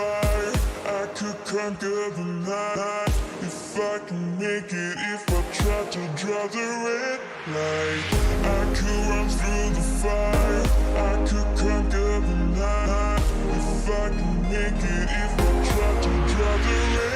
fire, I could conquer the night. If I can make it, if I try to draw the red light, I could run through the fire, I could conquer the night. If I can make it, if I try to draw the red,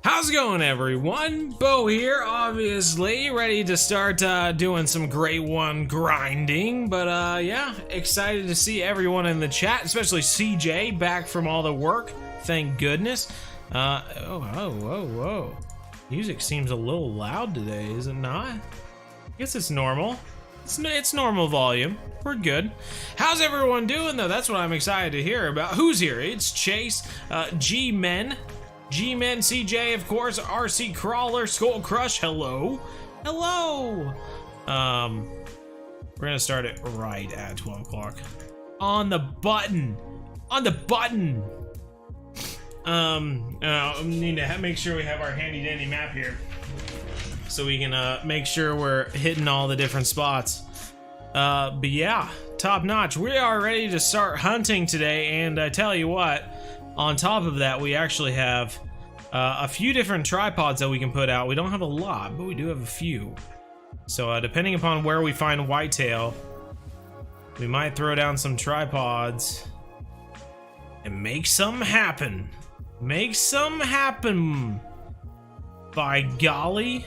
How's it going, everyone? Bo here, obviously, ready to start doing some Great One grinding, but yeah, excited to see everyone in the chat, especially CJ, back from all the work, thank goodness. Whoa. Music seems a little loud today, is it not? I guess it's normal. It's normal volume. We're good. How's everyone doing, though? That's what I'm excited to hear about. Who's here? It's Chase, G-Men, CJ, of course, RC Crawler, Skull Crush, hello. We're gonna start it right at 12 o'clock. On the button. We need to make sure we have our handy dandy map here, so we can make sure we're hitting all the different spots. But yeah, top notch. We are ready to start hunting today, and I tell you what, on top of that, we actually have a few different tripods that we can put out. We don't have a lot, but we do have a few. So depending upon where we find whitetail, we might throw down some tripods and make some happen. Make some happen, by golly.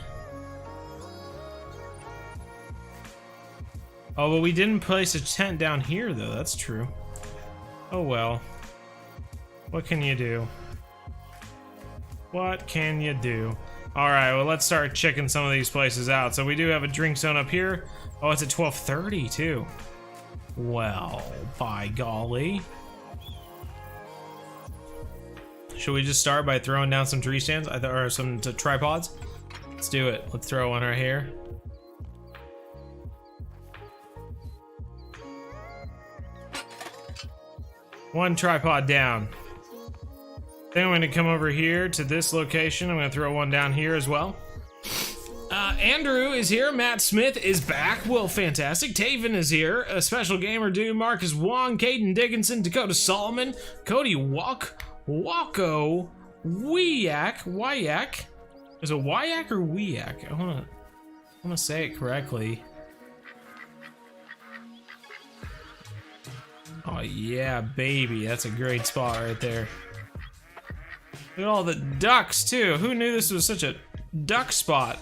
Oh, but we didn't place a tent down here, though. That's true. Oh well. What can you do? What can you do? Alright, well, let's start checking some of these places out. So we do have a drink zone up here. Oh, it's at 12:30 too. Well, by golly. Should we just start by throwing down some tree stands? Or some tripods? Let's do it. Let's throw one right here. One tripod down. Then I'm going to come over here to this location. I'm going to throw one down here as well. Andrew is here. Matt Smith is back. Will Fantastic. Taven is here. A Special Gamer Dude. Marcus Wong. Caden Dickinson. Dakota Solomon. Cody Wacko. Wyak. Is it Wyak or Wyak? I wanna say it correctly. Oh yeah, baby. That's a great spot right there. Look at all the ducks too. Who knew this was such a duck spot?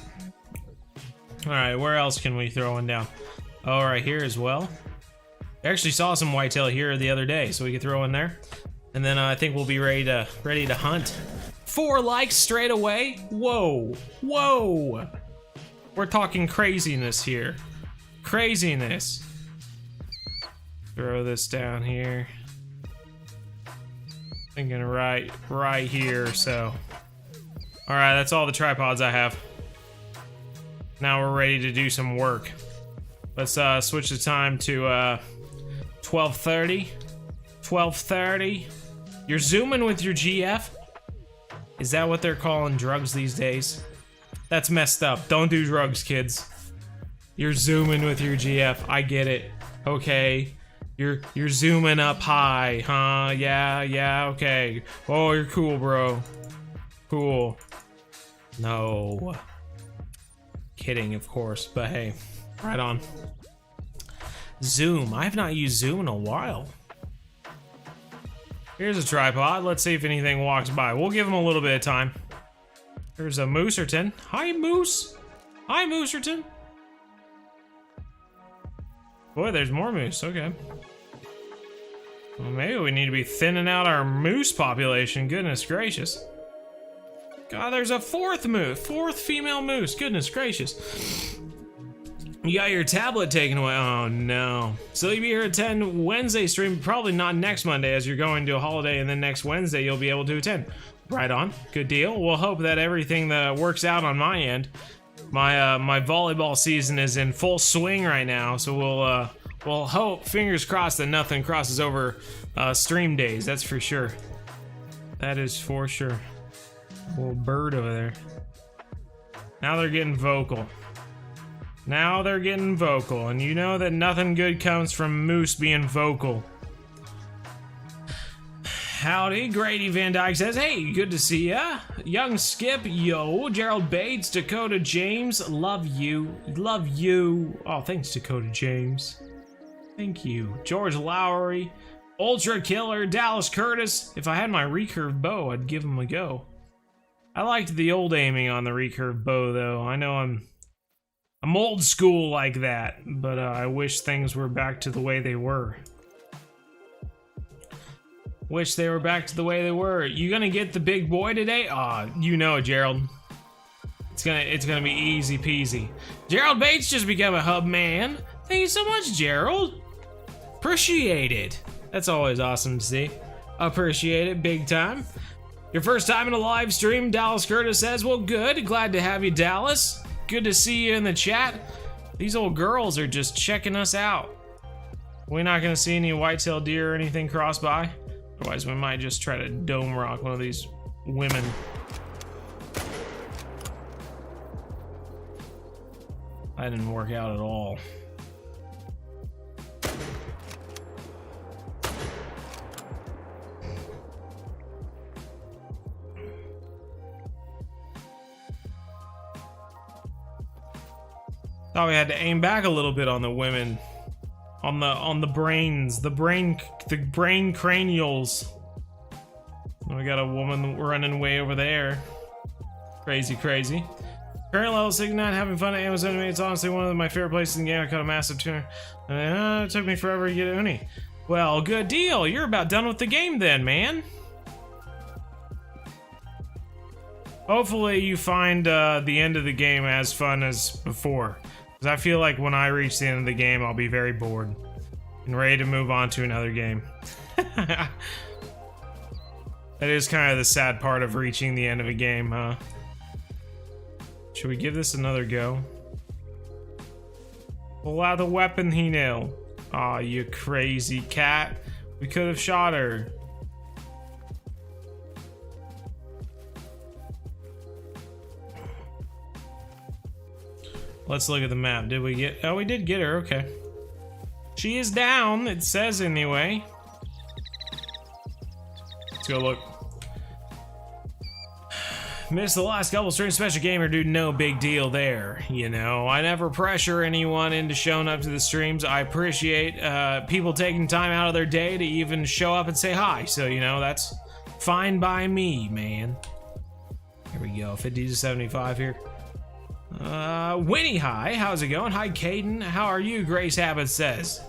Alright, where else can we throw one down? Oh, right here as well. I actually saw some whitetail here the other day, so we could throw in there. And then I think we'll be ready to hunt. 4 likes straight away. Whoa. We're talking craziness here. Craziness. Throw this down here. Thinking right here, so. Alright, that's all the tripods I have. Now we're ready to do some work. Let's switch the time to 12:30. 12:30. You're zooming with your GF? Is that what they're calling drugs these days? That's messed up. Don't do drugs, kids. You're zooming with your GF. I get it. Okay. You're zooming up high, huh? Yeah, okay. Oh, you're cool, bro. Cool. No. Kidding, of course, but hey, right on. Zoom. I have not used Zoom in a while. Here's a tripod. Let's see if anything walks by. We'll give him a little bit of time. There's a Mooserton. Hi, Moose. Hi, Mooserton. Boy, there's more moose. Okay. Well, maybe we need to be thinning out our moose population. Goodness gracious. God, there's a fourth female moose. Goodness gracious. You got your tablet taken away. Oh no. So you'll be here at 10 Wednesday stream. Probably not next Monday as you're going to a holiday, and then next Wednesday you'll be able to attend. Right on. Good deal. We'll hope that everything that works out on my end. My volleyball season is in full swing right now, so we'll hope, fingers crossed, that nothing crosses over stream days. That's for sure. That is for sure. Little bird over there. Now they're getting vocal. Now they're getting vocal, and you know that nothing good comes from moose being vocal. Howdy, Grady Van Dyke says, hey, good to see ya. Young Skip, yo. Gerald Bates, Dakota James, love you. Love you. Oh, thanks, Dakota James. Thank you. George Lowry, Ultra Killer, Dallas Curtis. If I had my recurve bow, I'd give him a go. I liked the old aiming on the recurve bow, though. I know I'm old school like that, but I wish things were back to the way they were. Wish they were back to the way they were. You gonna get the big boy today? Aw, you know, Gerald. It's gonna be easy peasy. Gerald Bates just became a hub man. Thank you so much, Gerald. Appreciate it. That's always awesome to see. Appreciate it big time. Your first time in a live stream, Dallas Curtis says, well, good. Glad to have you, Dallas. Good to see you in the chat. These old girls are just checking us out. We're not gonna see any whitetail deer or anything cross by. Otherwise, we might just try to dome rock one of these women. That didn't work out at all. Thought we had to aim back a little bit on the women. On the brains, the brain cranials. We got a woman running way over there. Crazy. Current level 69, having fun at Amazon. It's honestly one of my favorite places in the game. I caught a massive tuna. It took me forever to get a uni. Well, good deal. You're about done with the game then, man. Hopefully you find the end of the game as fun as before. Because I feel like when I reach the end of the game, I'll be very bored and ready to move on to another game. That is kind of the sad part of reaching the end of a game, huh? Should we give this another go? Pull out the weapon, Hino. Aw, you crazy cat. We could have shot her. Let's look at the map. Did we get... Oh, we did get her. Okay. She is down, it says anyway. Let's go look. Missed the last couple streams, special gamer dude, no big deal there, you know. I never pressure anyone into showing up to the streams. I appreciate people taking time out of their day to even show up and say hi. So, you know, that's fine by me, man. Here we go, 50 to 75 here. Winnie, hi, how's it going? Hi, Caden, how are you? Grace Habits says.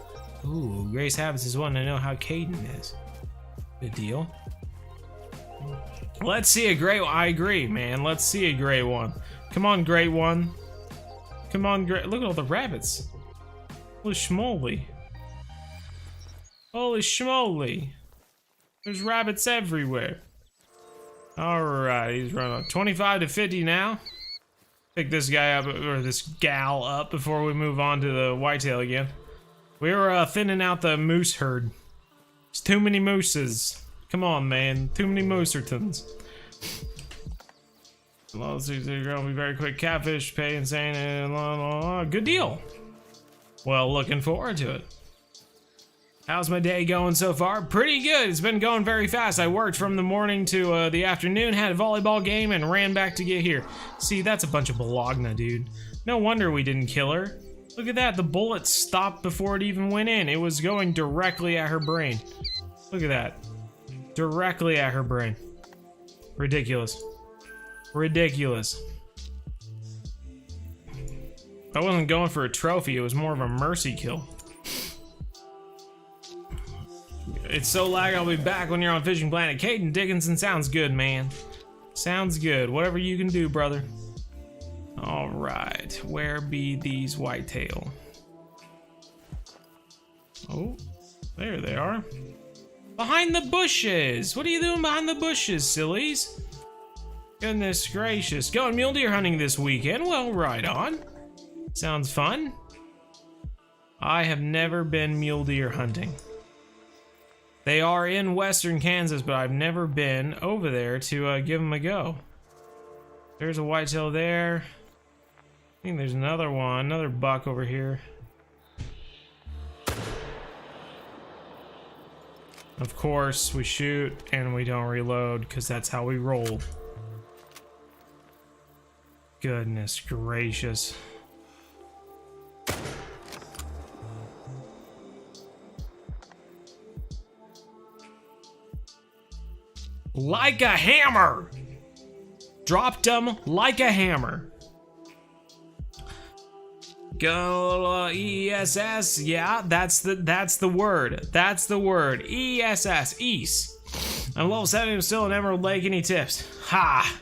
Ooh, Grace Habits is wanting to know how Caden is. Good deal. Let's see a great one. I agree, man. Let's see a great one. Come on, great one. Come on, great. Look at all the rabbits. Holy schmoly. Holy schmoly. There's rabbits everywhere. Alright, he's running 25 to 50 now. Pick this guy up, or this gal up, before we move on to the whitetail again. We were thinning out the moose herd. There's too many mooses. Come on, man. Too many moosertons. They're gonna be very quick. Catfish, pay insane, and good deal. Well, looking forward to it. How's my day going so far? Pretty good. It's been going very fast. I worked from the morning to the afternoon, had a volleyball game, and ran back to get here. See, that's a bunch of Bologna, dude. No wonder we didn't kill her. Look at that. The bullet stopped before it even went in. It was going directly at her brain. Look at that. Directly at her brain. Ridiculous. Ridiculous. I wasn't going for a trophy, it was more of a mercy kill. It's so lag, I'll be back when you're on Fishing Planet. Caden Dickinson, sounds good, man. Sounds good. Whatever you can do, brother. Alright, where be these whitetail? Oh, there they are. Behind the bushes! What are you doing behind the bushes, sillies? Goodness gracious. Going mule deer hunting this weekend? Well, right on. Sounds fun. I have never been mule deer hunting. They are in western Kansas, but I've never been over there to give them a go. There's a whitetail there. I think there's another one, another buck over here. Of course, we shoot and we don't reload because that's how we roll. Goodness gracious. Like a hammer! Dropped him like a hammer. Go ESS, yeah, that's the word. That's the word. ESS, East. I'm level 7, I'm still in Emerald Lake. Any tips? Ha!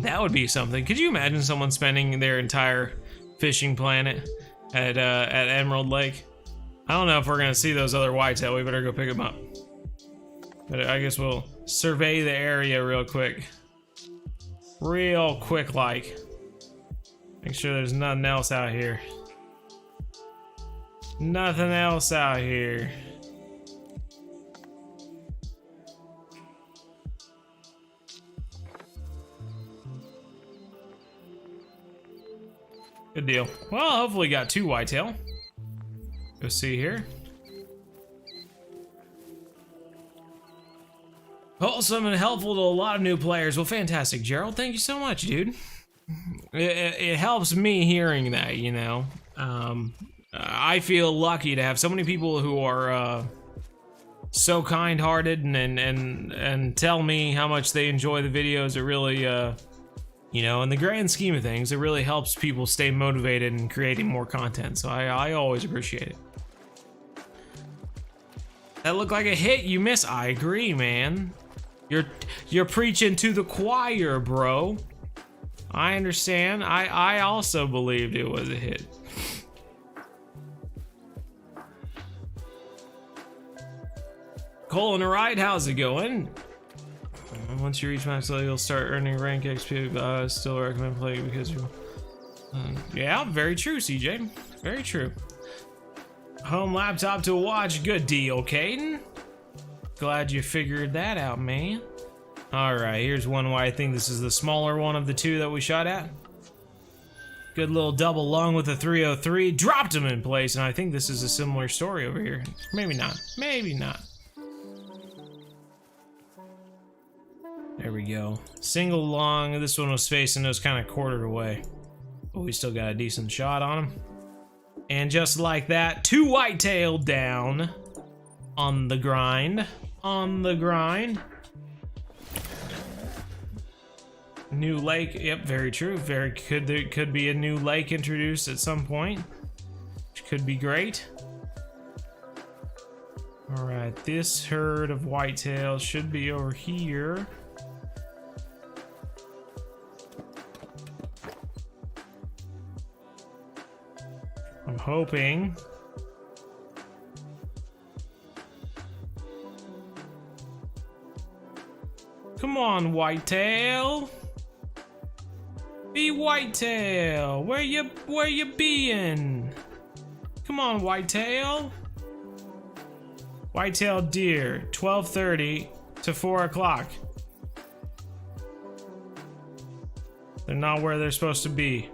That would be something. Could you imagine someone spending their entire fishing planet at Emerald Lake? I don't know if we're gonna see those other whitetail. We better go pick them up. But I guess we'll survey the area real quick. Real quick, like. Make sure there's nothing else out here. Nothing else out here. Good deal. Well, hopefully got 2 whitetail. Go see here. Wholesome and helpful to a lot of new players. Well, fantastic, Gerald. Thank you so much, dude. It helps me hearing that, you know. I feel lucky to have so many people who are so kind-hearted and tell me how much they enjoy the videos. It really, you know, in the grand scheme of things, it really helps people stay motivated and creating more content. So I always appreciate it. That looked like a hit. You miss. I agree, man. You're preaching to the choir, bro. I understand. I also believed it was a hit. Colin, alright, how's it going? Once you reach max level, you'll start earning rank XP, but I still recommend playing because you. Yeah, very true, CJ. Very true. Home laptop to watch. Good deal, Caden. Glad you figured that out, man. Alright, here's one where I think this is the smaller one of the two that we shot at. Good little double lung with a 303. Dropped him in place, and I think this is a similar story over here. Maybe not. Maybe not. There we go. Single lung. This one was facing, it was kind of quartered away. But we still got a decent shot on him. And just like that, 2 whitetail down. On the grind. On the grind. New lake, yep, very true. There could be a new lake introduced at some point, which could be great. All right, this herd of whitetails should be over here. I'm hoping. Come on, whitetail. Be whitetail. Where you being? Come on, whitetail. Whitetail deer, 12:30 to 4 o'clock. They're not where they're supposed to be.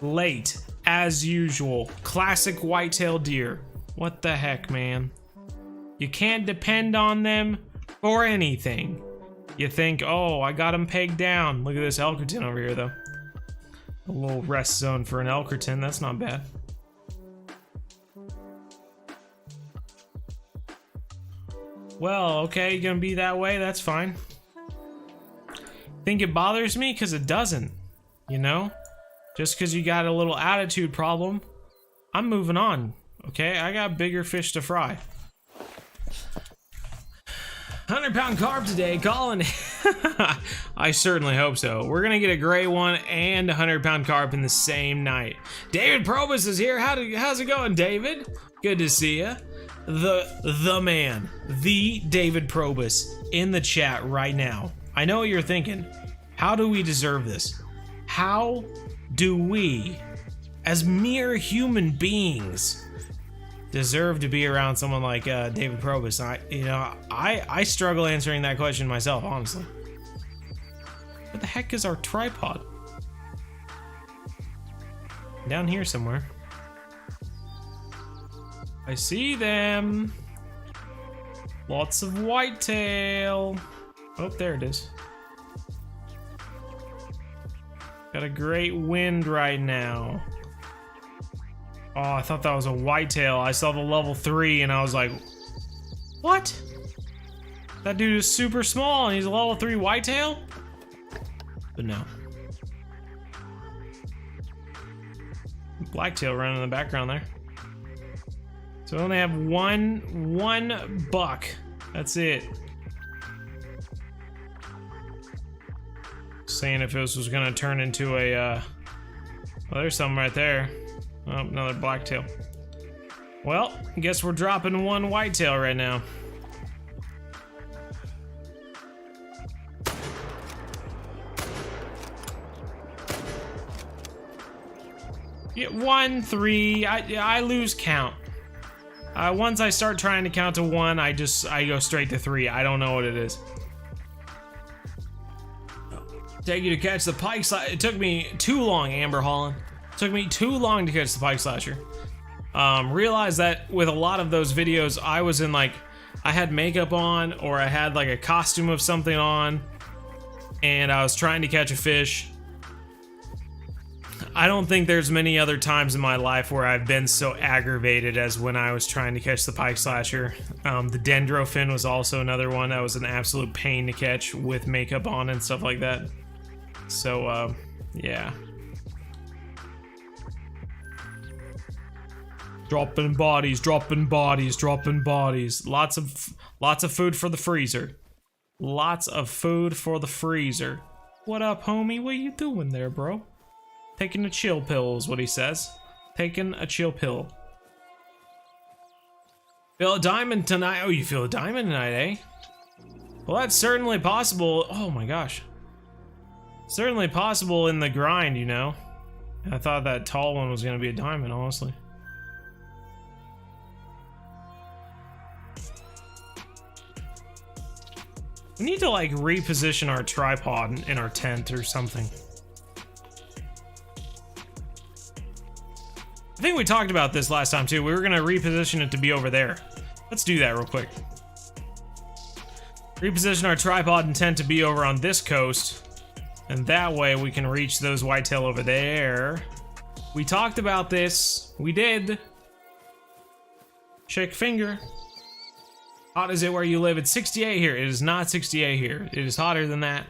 Late, as usual. Classic whitetail deer. What the heck, man? You can't depend on them for anything. You think, oh, I got them pegged down. Look at this Elkerton over here, though. A little rest zone for an Elkerton, that's not bad. Well, okay, gonna be that way, that's fine. Think it bothers me? Because it doesn't, you know? Just because you got a little attitude problem, I'm moving on, okay? I got bigger fish to fry. 100-pound carp today, Colin. I certainly hope so. We're gonna get a gray one and a 100-pound carp in the same night. David Probus is here. How's it going, David? Good to see you. The man, the David Probus, in the chat right now. I know what you're thinking. How do we deserve this? How do we, as mere human beings, deserve to be around someone like David Probus? I struggle answering that question myself, honestly. What the heck is our tripod? Down here somewhere. I see them. Lots of whitetail. Oh, there it is. Got a great wind right now. Oh, I thought that was a whitetail. I saw the level 3 and I was like, what? That dude is super small and he's a level 3 whitetail? But no. Blacktail running in the background there. So we only have one buck. That's it. Saying if this was gonna turn into a well, there's something right there. Oh, another blacktail. Well, I guess we're dropping one whitetail right now. Get 1, 3. I lose count. Once I start trying to count to 1, I go straight to 3. I don't know what it is. Take you to catch the pike slasher. It took me too long, Amber Holland. It took me too long to catch the pike slasher. Realized that with a lot of those videos, I was in like, I had makeup on or I had like a costume of something on and I was trying to catch a fish. I don't think there's many other times in my life where I've been so aggravated as when I was trying to catch the pike slasher. The dendrofin was also another one that was an absolute pain to catch with makeup on and stuff like that. So, yeah. Dropping bodies, dropping bodies, dropping bodies. Lots of food for the freezer. Lots of food for the freezer. What up, homie? What you doing there, bro? Taking a chill pill is what he says. Taking a chill pill. Feel a diamond tonight. Oh, you feel a diamond tonight, eh? Well, that's certainly possible. Oh my gosh. Certainly possible in the grind, you know. I thought that tall one was gonna be a diamond, honestly. We need to like reposition our tripod in our tent or something. I think we talked about this last time too. We were gonna reposition it to be over there. Let's do that real quick. Reposition our tripod and tent to be over on this coast. And that way we can reach those whitetail over there. We talked about this. We did. Shake finger. Hot is it where you live? It's 68 here. It is not 68 here. It is hotter than that.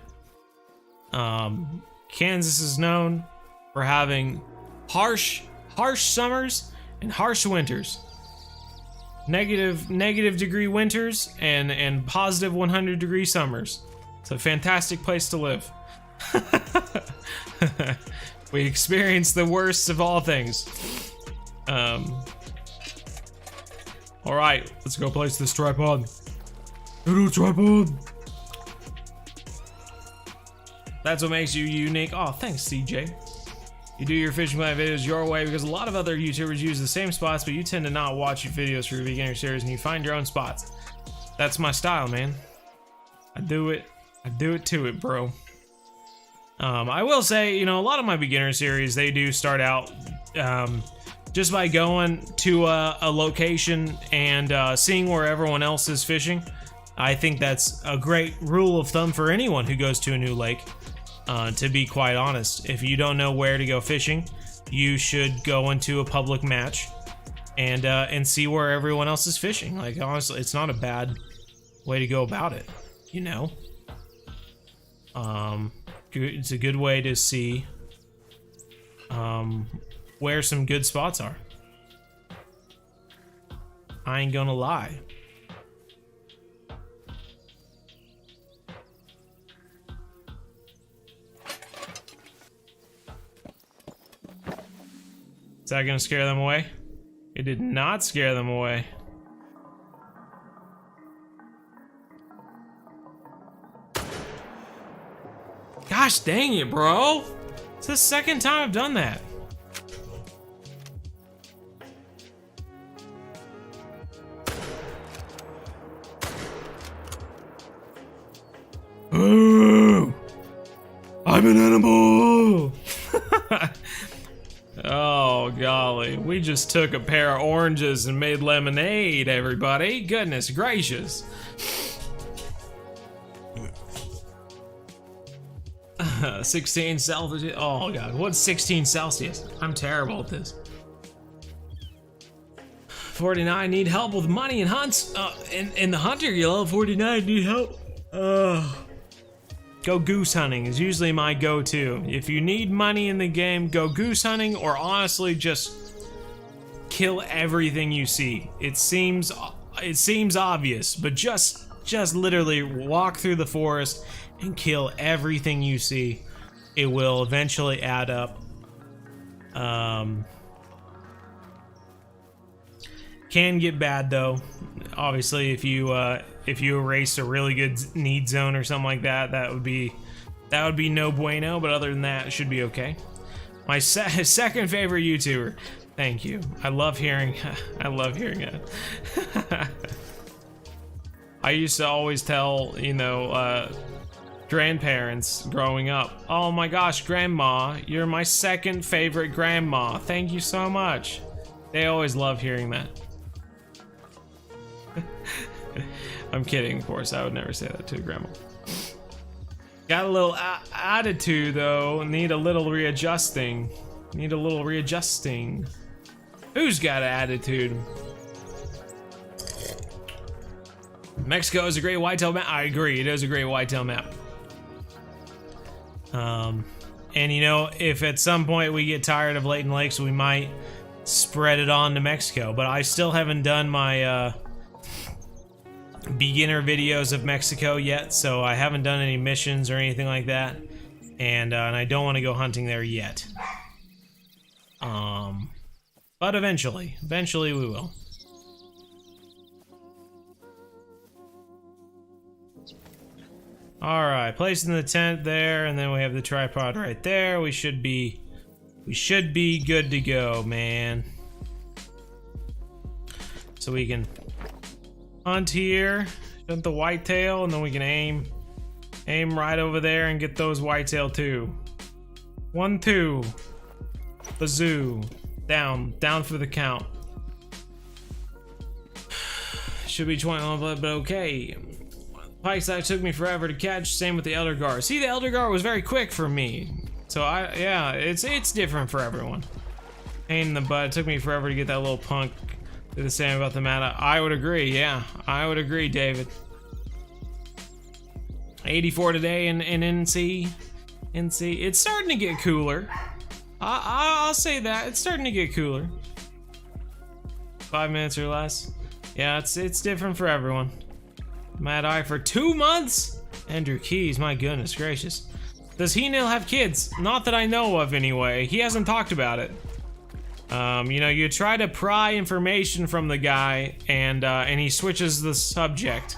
Kansas is known for having harsh summers and harsh winters. Negative degree winters and positive 100-degree summers. It's a fantastic place to live. We experience the worst of all things. All right, let's go place this tripod. Little tripod. That's what makes you unique. Oh, thanks, CJ. You do your fishing plan videos your way because a lot of other YouTubers use the same spots, but you tend to not watch your videos for your beginner series and you find your own spots. That's my style, man. I do it to it, bro. I will say, you know, a lot of my beginner series, they do start out just by going to a location and seeing where everyone else is fishing. I think that's a great rule of thumb for anyone who goes to a new lake. To be quite honest, if you don't know where to go fishing, you should go into a public match and see where everyone else is fishing. Like, honestly, it's not a bad way to go about it, you know. It's a good way to see where some good spots are. I ain't gonna lie. Is that gonna scare them away? It did not scare them away. Gosh dang it, bro. It's the second time I've done that. Ooh, I'm an animal. Oh, golly. We just took a pair of oranges and made lemonade, everybody. Goodness gracious. 16 Celsius. Oh, God. What's 16 Celsius? I'm terrible at this. 49 need help with money and hunts. In the hunter yellow, 49 need help. Go goose hunting is usually my go-to. If you need money in the game, go goose hunting, or honestly just kill everything you see. It seems obvious, but just literally walk through the forest and kill everything you see. It will eventually add up. Can get bad though. Obviously, if you erase a really good need zone or something like that, that would be no bueno. But other than that, it should be okay. My second favorite YouTuber. Thank you. I love hearing it. I used to always tell, you know, grandparents growing up, oh my gosh, grandma, you're my second favorite grandma. Thank you so much. They always love hearing that. I'm kidding, of course. I would never say that to a grandma. Got a little attitude, though. Need a little readjusting. Who's got an attitude? Mexico is a great whitetail map. I agree. It is a great whitetail map. And, you know, if at some point we get tired of Layton Lakes, we might spread it on to Mexico. But I still haven't done my... beginner videos of Mexico yet, so I haven't done any missions or anything like that, and I don't want to go hunting there yet. But eventually we will. All right, placing the tent there, and then we have the tripod right there. We should be good to go, man. So we can hunt here, hunt the whitetail, and then we can aim Aim right over there and get those whitetail too. 1, 2. Bazoo. Down for the count. Should be 21, but okay. Pike size took me forever to catch. Same with the elder guard. See, the elder guard was very quick for me. So yeah, it's different for everyone. Pain in the butt. It took me forever to get that little punk to do the same about the meta. I would agree. Yeah, I would agree, David. 84 today in NC. It's starting to get cooler. I'll say that it's starting to get cooler. 5 minutes or less. Yeah, it's different for everyone. Mad Eye for 2 months. Andrew Keys, my goodness gracious. Does he now have kids? Not that I know of, anyway. He hasn't talked about it. You know, you try to pry information from the guy, and he switches the subject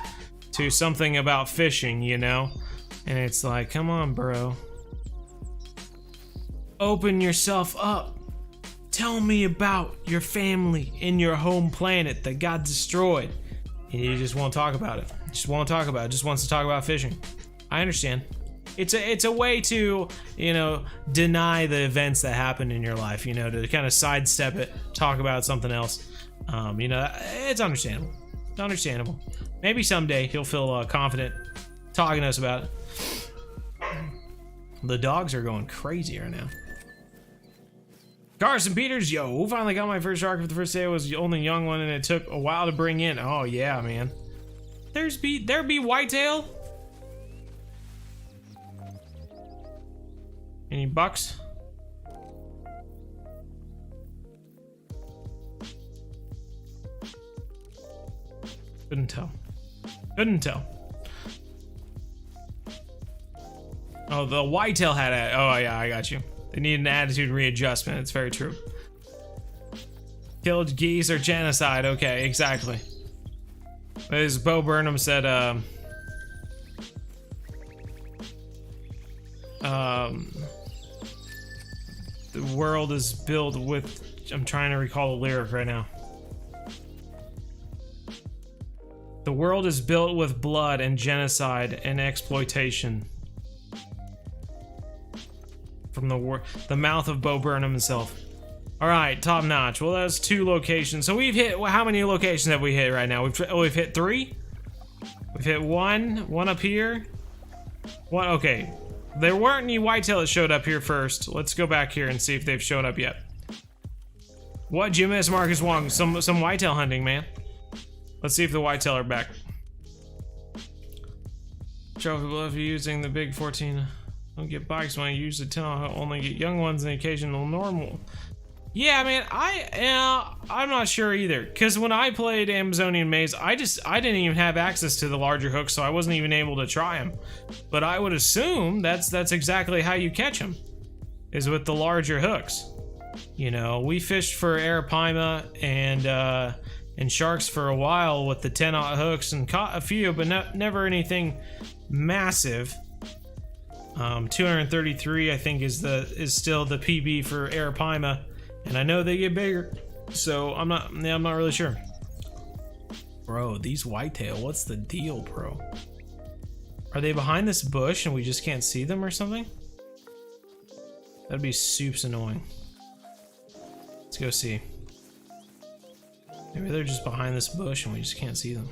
to something about fishing, you know? And it's like, come on, bro. Open yourself up. Tell me about your family and your home planet that got destroyed. And he just won't talk about it. Just won't talk about it. Just wants to talk about fishing. I understand. It's a way to, you know, deny the events that happen in your life, you know, to kind of sidestep it, talk about something else. You know, it's understandable. It's understandable. Maybe someday he'll feel confident talking to us about it. The dogs are going crazy right now. Carson Peters, yo, finally got my first shark for the first day. It was the only young one and it took a while to bring in. Oh yeah, man. There be whitetail. Any bucks? Couldn't tell. Couldn't tell. Oh, the whitetail had a. Oh yeah, I got you. They need an attitude readjustment. It's very true. Killed geese or genocide. Okay, exactly. As Bo Burnham said, the world is built with. I'm trying to recall the lyric right now. The world is built with blood and genocide and exploitation. From the mouth of Bo Burnham himself. All right, top notch. Well, that's 2 locations. So we've hit. How many locations have we hit right now? We've hit 3. We've hit one up here. One. Okay. There weren't any whitetail that showed up here first. Let's go back here and see if they've shown up yet. What'd you miss, Marcus Wong? Some whitetail hunting, man. Let's see if the whitetail are back. Trophy love using the big 14. Don't get bikes when I use the 10. I'll only get young ones and occasional normal. Yeah, man, I'm not sure either. Cause when I played Amazonian Maze, I didn't even have access to the larger hooks, so I wasn't even able to try them. But I would assume that's exactly how you catch them, is with the larger hooks. You know, we fished for arapaima and sharks for a while with the 10-aught hooks and caught a few, but never anything massive. 233, I think, is still the PB for arapaima, and I know they get bigger, so I'm not really sure. Bro, these whitetail, what's the deal, bro? Are they behind this bush and we just can't see them or something? That'd be soups annoying. Let's go see. Maybe they're just behind this bush and we just can't see them.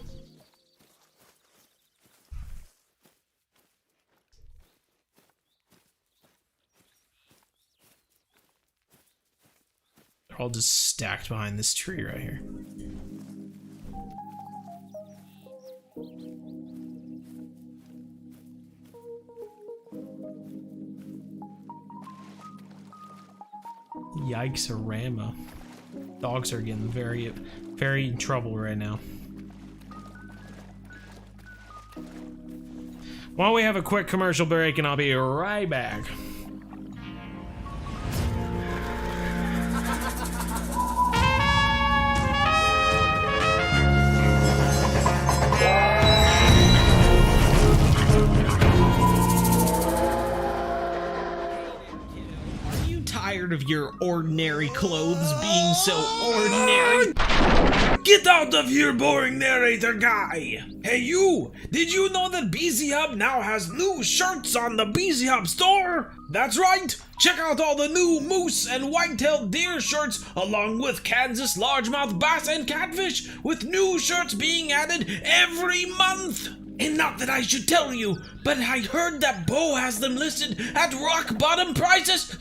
They're all just stacked behind this tree right here. Yikes-a-rama. Dogs are getting very in trouble right now. Why don't we have a quick commercial break and I'll be right back. Of your ordinary clothes being so ordinary. Get out of here, boring narrator guy! Hey you! Did you know that bzhub now has new shirts on the bzhub store? That's right! Check out all the new moose and whitetail deer shirts along with Kansas largemouth bass and catfish, with new shirts being added every month! And not that I should tell you, but I heard that Bo has them listed at rock bottom prices.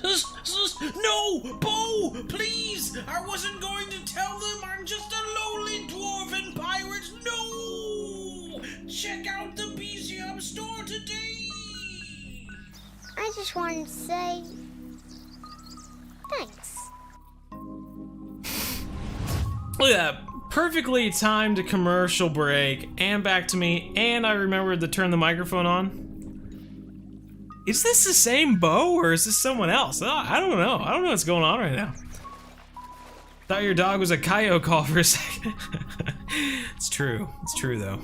No, Bo, please! I wasn't going to tell them. I'm just a lowly dwarven pirate. No! Check out the bzhub store today. I just wanted to say thanks. Look at that. Perfectly timed commercial break, and back to me, and I remembered to turn the microphone on. Is this the same Bo, or is this someone else? I don't know. I don't know what's going on right now. Thought your dog was a coyote call for a second. It's true. It's true, though.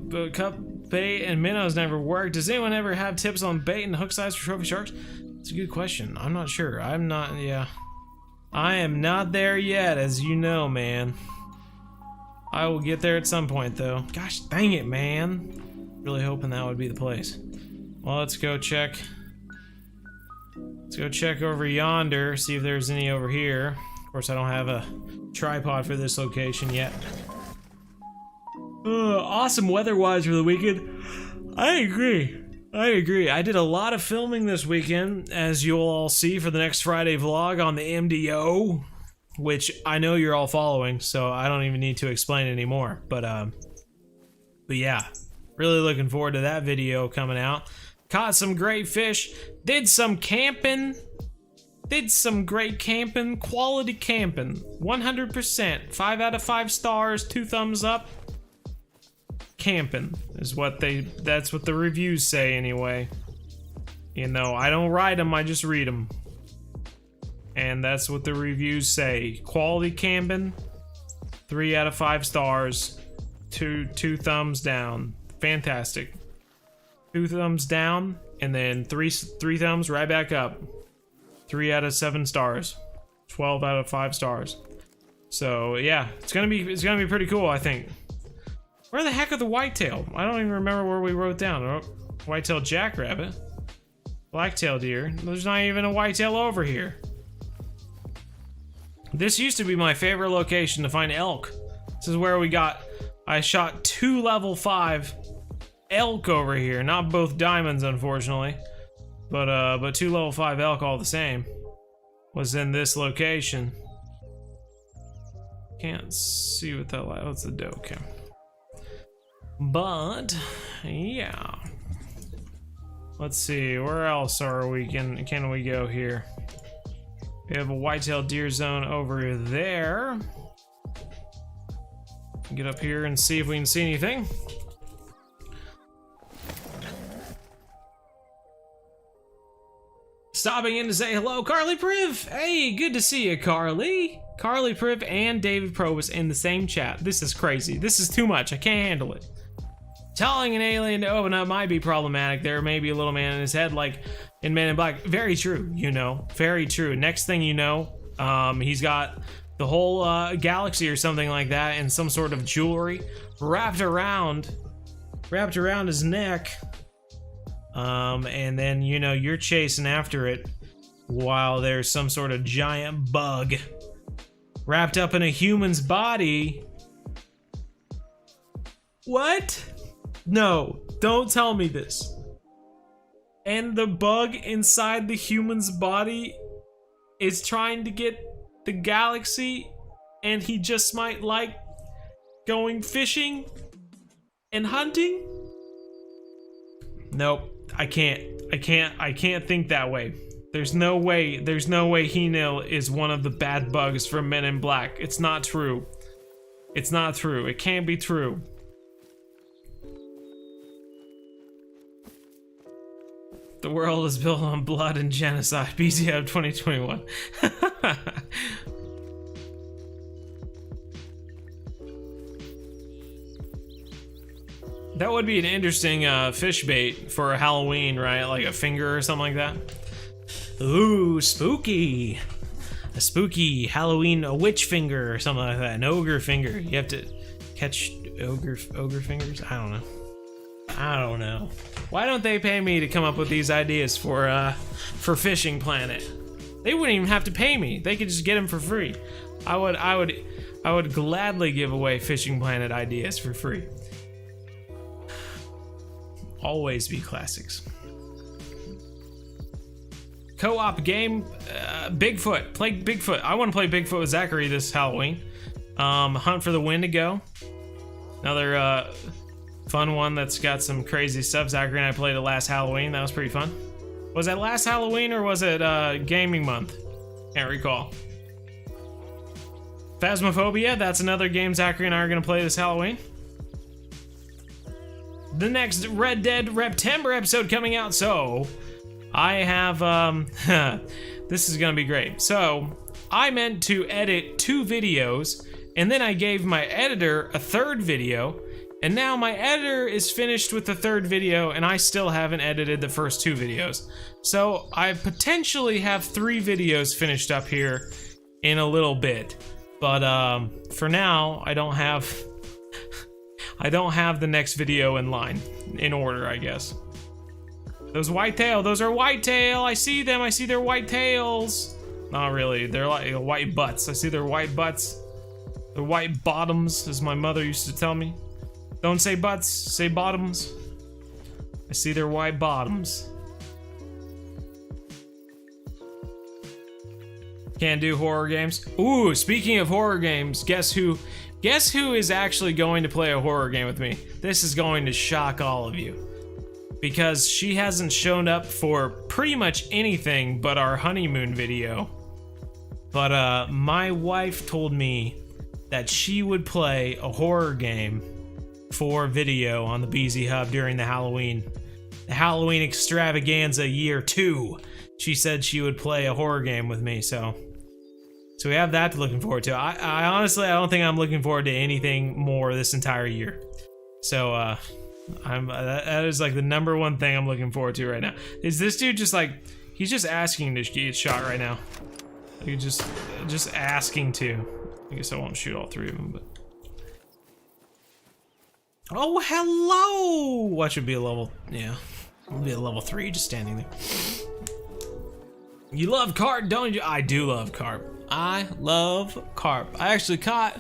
But cup bait and minnows never work. Does anyone ever have tips on bait and hook size for trophy sharks? It's a good question. I'm not sure. I'm not, yeah. I am not there yet, as you know, man. I will get there at some point, though. Gosh dang it, man. Really hoping that would be the place. Well, let's go check. Let's go check over yonder, see if there's any over here. Of course, I don't have a tripod for this location yet. Awesome weather-wise for the weekend. I agree. I did a lot of filming this weekend, as you'll all see for the next Friday vlog on the MDO, which I know you're all following, so I don't even need to explain anymore. But yeah, really looking forward to that video coming out. Caught some great fish, did some camping, great camping, quality camping, 100%, 5 out of 5 stars, 2 thumbs up. Camping is what that's what the reviews say anyway. You know, I don't write them, I just read them. And that's what the reviews say. Quality camping, 3 out of 5 stars, 2 thumbs down. Fantastic. 2 thumbs down, and then three thumbs right back up. 3 out of 7 stars. 12 out of 5 stars. So yeah, it's gonna be pretty cool, I think. Where the heck are the whitetail? I don't even remember where we wrote down. Oh, whitetail jackrabbit. Blacktail deer. There's not even a whitetail over here. This used to be my favorite location to find elk. This is where I shot 2 level 5 elk over here. Not both diamonds, unfortunately. But 2 level 5 elk all the same. Was in this location. Can't see what that light. What's the doe? Okay. But yeah, let's see, where else are we can we go here? We have a whitetail deer zone over there. Get up here and see if we can see anything. Stopping in to say hello, Carly Priv. Hey, good to see you, Carly. Carly Priv and David Probus in the same chat. This is crazy. This is too much. I can't handle it. Telling an alien to open up might be problematic. There may be a little man in his head like in Men in Black. Very true, you know. Very true. Next thing you know, he's got the whole galaxy or something like that in some sort of jewelry wrapped around his neck. And then, you know, you're chasing after it while there's some sort of giant bug wrapped up in a human's body. What? No, don't tell me this. And the bug inside the human's body is trying to get the galaxy, and he just might like going fishing and hunting? Nope, I can't think that way. There's no way He-Nil is one of the bad bugs from Men in Black. It's not true. It's not true. It can't be true. The world is built on blood and genocide. bzhub 2021. That would be an interesting fish bait for Halloween, right? Like a finger or something like that. Ooh, spooky. a spooky Halloween, a witch finger or something like that, an ogre finger. You have to catch ogre fingers. I don't know. Why don't they pay me to come up with these ideas for Fishing Planet? They wouldn't even have to pay me. They could just get them for free. I would gladly give away Fishing Planet ideas for free. Always be classics. Co-op game, Bigfoot. Play Bigfoot. I want to play Bigfoot with Zachary this Halloween. Hunt for the Wendigo. Another fun one that's got some crazy stuff. Zachary and I played it last Halloween. That was pretty fun. Was that last Halloween or was it gaming month? Can't recall. Phasmophobia, that's another game Zachary and I are going to play this Halloween. The next Red Dead Reptember episode coming out, so I have, this is going to be great. So, I meant to edit 2 videos, and then I gave my editor a 3rd video, and now my editor is finished with the 3rd video, and I still haven't edited the first 2 videos. So, I potentially have 3 videos finished up here in a little bit. But for now, I don't have the next video in line, in order, I guess. Those are whitetail. I see them. I see their white tails. Not really. They're like white butts. I see their white butts. Their white bottoms, as my mother used to tell me. Don't say butts, say bottoms. I see their white bottoms. Can't do horror games. Ooh, speaking of horror games, guess who is actually going to play a horror game with me? This is going to shock all of you. Because she hasn't shown up for pretty much anything but our honeymoon video. But my wife told me that she would play a horror game for video on the bzhub during the Halloween extravaganza year 2. She said she would play a horror game with me, so we have that to looking forward to. I honestly, I don't think I'm looking forward to anything more this entire year. So that is like the #1 thing I'm looking forward to right now. Is this dude just like, he's just asking to get shot right now. He's just asking to. I guess I won't shoot all 3 of them, but. Oh, hello! What should be a level, yeah. It'll be a level 3 just standing there. You love carp, don't you? I do love carp. I love carp. I actually caught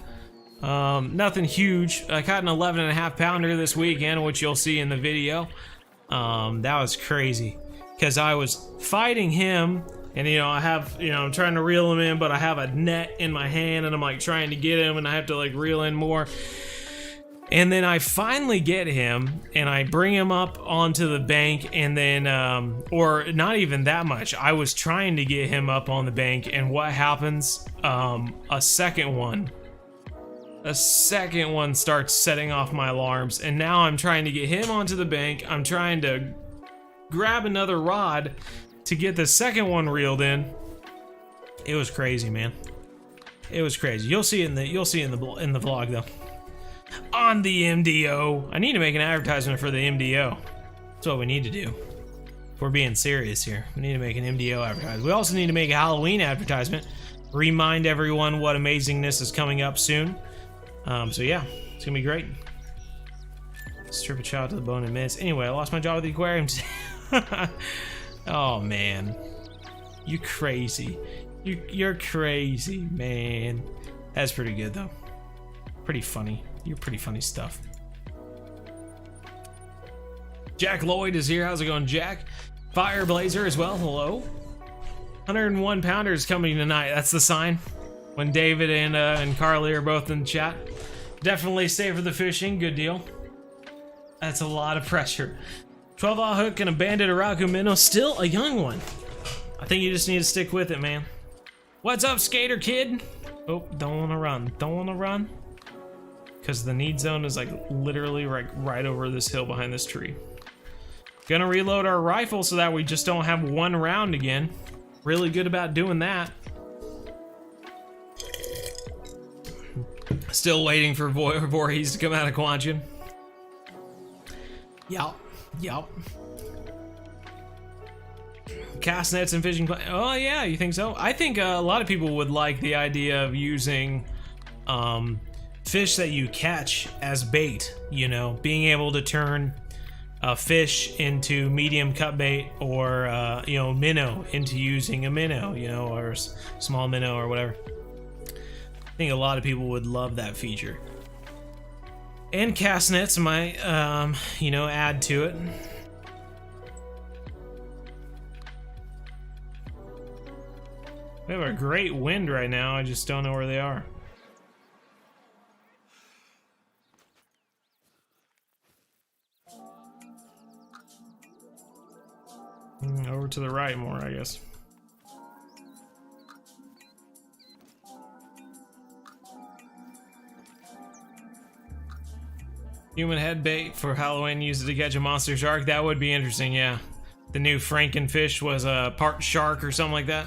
nothing huge. I caught an 11.5 pounder this weekend, which you'll see in the video. That was crazy because I was fighting him, and I'm trying to reel him in, but I have a net in my hand, and I'm like trying to get him, and I have to like reel in more. And then I finally get him, and I bring him up onto the bank, and then, or not even that much. I was trying to get him up on the bank, and what happens? A second one starts setting off my alarms, and now I'm trying to get him onto the bank. I'm trying to grab another rod to get the second one reeled in. It was crazy, man. It was crazy. You'll see in the vlog though. On the MDO. I need to make an advertisement for the MDO. That's what we need to do. If we're being serious here, we need to make an MDO advertisement. We also need to make a Halloween advertisement. Remind everyone what amazingness is coming up soon. So yeah, it's gonna be great. Strip a child to the bone and miss. Anyway, I lost my job at the aquarium. Oh man, you crazy. You're crazy, man. That's pretty good though. Pretty funny. You're pretty funny stuff. Jack Lloyd is here. How's it going, Jack? Fireblazer as well. Hello. 101 pounders coming tonight. That's the sign. When David and Carly are both in the chat. Definitely stay for the fishing. Good deal. That's a lot of pressure. 12-aught hook and a banded Araku minnow. Still a young one. I think you just need to stick with it, man. What's up, skater kid? Oh, don't want to run. Don't want to run. Because the need zone is like literally right over this hill behind this tree. Gonna reload our rifle so that we just don't have 1 round again. Really good about doing that. Still waiting for Voorhees to come out of Quantian. Yup. cast nets and fishing. Oh yeah, you think so? I think a lot of people would like the idea of using fish that you catch as bait. You know, being able to turn a fish into medium cut bait, or you know, minnow into using a minnow, you know, or small minnow or whatever. I think a lot of people would love that feature. And cast nets might, you know, add to it. We have a great wind right now. I just don't know where they are. Over to the right more, I guess. Human head bait for Halloween, use it to catch a monster shark. That would be interesting, yeah. The new Frankenfish was a part shark or something like that.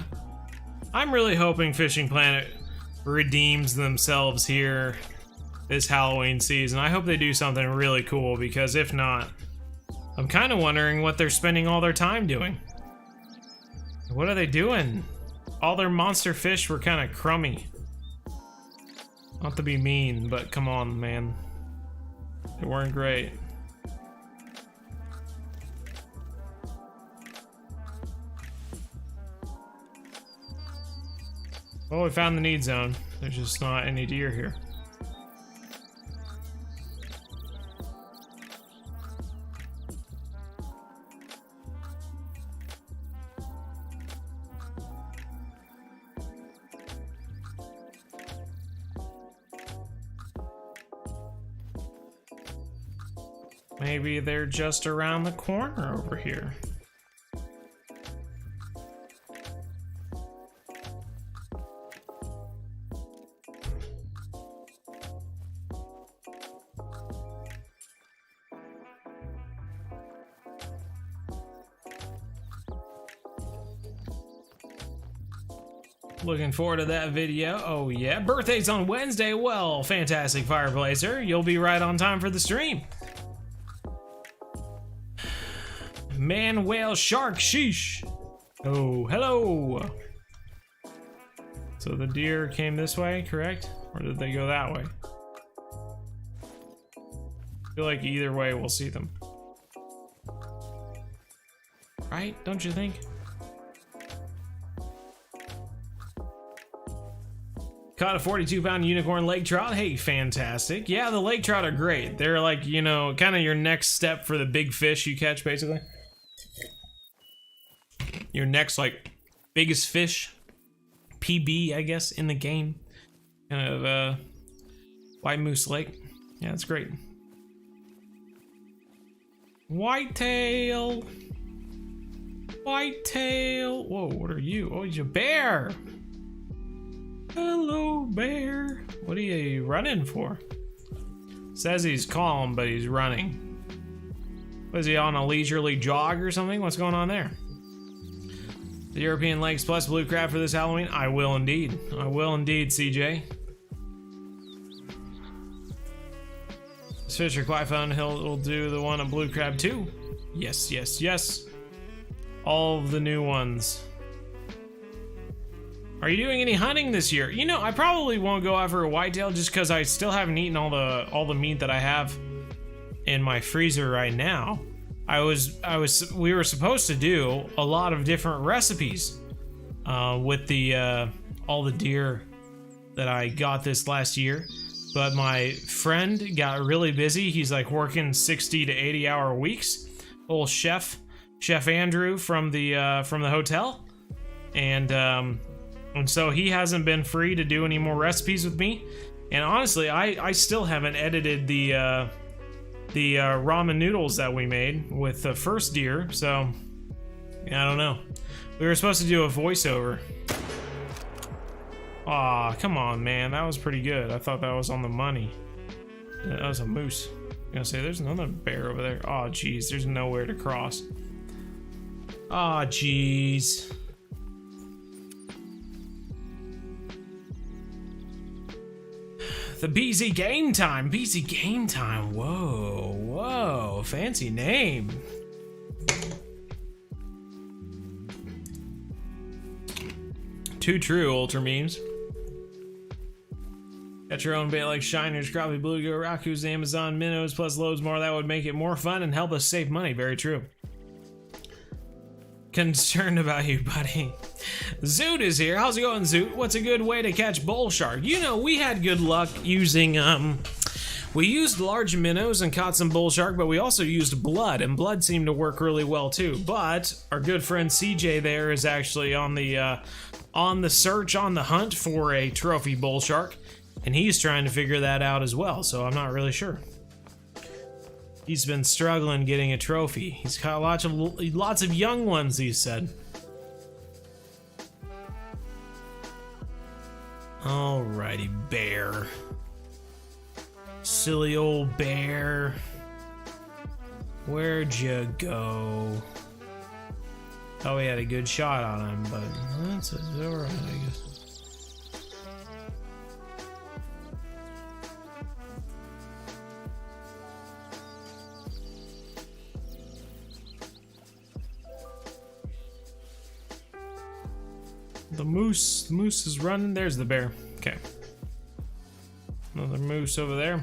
I'm really hoping Fishing Planet redeems themselves here this Halloween season. I hope they do something really cool, because if not, I'm kind of wondering what they're spending all their time doing. What are they doing? All their monster fish were kind of crummy. Not to be mean, but come on, man. They weren't great. Well, we found the need zone. There's just not any deer here. Maybe they're just around the corner over here. Looking forward to that video. Oh yeah, birthday's on Wednesday. Well, fantastic, Fireblazer. You'll be right on time for the stream. Man, whale, shark, sheesh. Oh, hello. So the deer came this way, correct? Or did they go that way? I feel like either way we'll see them. Right? Don't you think? Caught a 42-pound unicorn lake trout. Hey, fantastic. Yeah, the lake trout are great. They're like, you know, kind of your next step for the big fish you catch, basically. Your next, like, biggest fish. PB, I guess, in the game. Kind of, White Moose Lake. Yeah, that's great. Whitetail. Whitetail. Whoa, what are you? Oh, he's a bear. Hello, bear. What are you running for? Says he's calm, but he's running. Was he on a leisurely jog or something? What's going on there? The European Lakes plus blue crab for this Halloween? I will indeed. I will indeed, CJ. This fish are quite fun. He'll do the one on blue crab too. Yes, yes, yes. All of the new ones. Are you doing any hunting this year? You know, I probably won't go after a whitetail just because I still haven't eaten all the meat that I have in my freezer right now. We were supposed to do a lot of different recipes with the all the deer that I got this last year, but my friend got really busy. He's like working 60 to 80 hour weeks. Old Chef Andrew from the hotel, and so he hasn't been free to do any more recipes with me. And honestly, I still haven't edited the ramen noodles that we made with the first deer, so yeah, I don't know. We were supposed to do a voiceover. Aw, come on, man, that was pretty good. I thought that was on the money. That was a moose. I'm gonna say there's another bear over there. Aw, jeez, there's nowhere to cross. Aw, jeez. The BZ Game Time. BZ Game Time. Whoa, whoa. Fancy name. Too true, ultra memes. Got your own bait like shiners, crappie, bluegill, raccoons, Amazon minnows, plus loads more. That would make it more fun and help us save money. Very true. Concerned about you, buddy. Zoot is here. How's it going, Zoot? What's a good way to catch bull shark? You know, we had good luck using, we used large minnows and caught some bull shark, but we also used blood, and blood seemed to work really well too. But our good friend CJ there is actually on the search, on the hunt for a trophy bull shark, and he's trying to figure that out as well, so I'm not really sure. He's been struggling getting a trophy. He's got lots of young ones, he said. Alrighty, bear. Silly old bear. Where'd you go? Oh, we had a good shot on him, but that's alright, I guess. The moose is running. There's the bear. Okay. Another moose over there.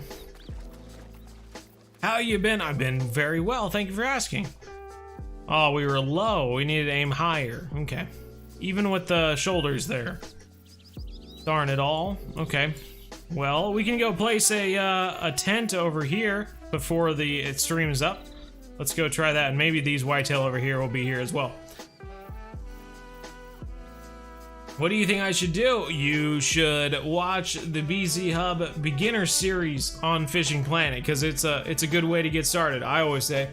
How you been? I've been very well. Thank you for asking. Oh, we were low. We needed to aim higher. Okay. Even with the shoulders there. Darn it all. Okay. Well, we can go place a tent over here before the stream is up. Let's go try that, and maybe these whitetail over here will be here as well. What do you think I should do? You should watch the bzhub beginner series on Fishing Planet, because it's a good way to get started. I always say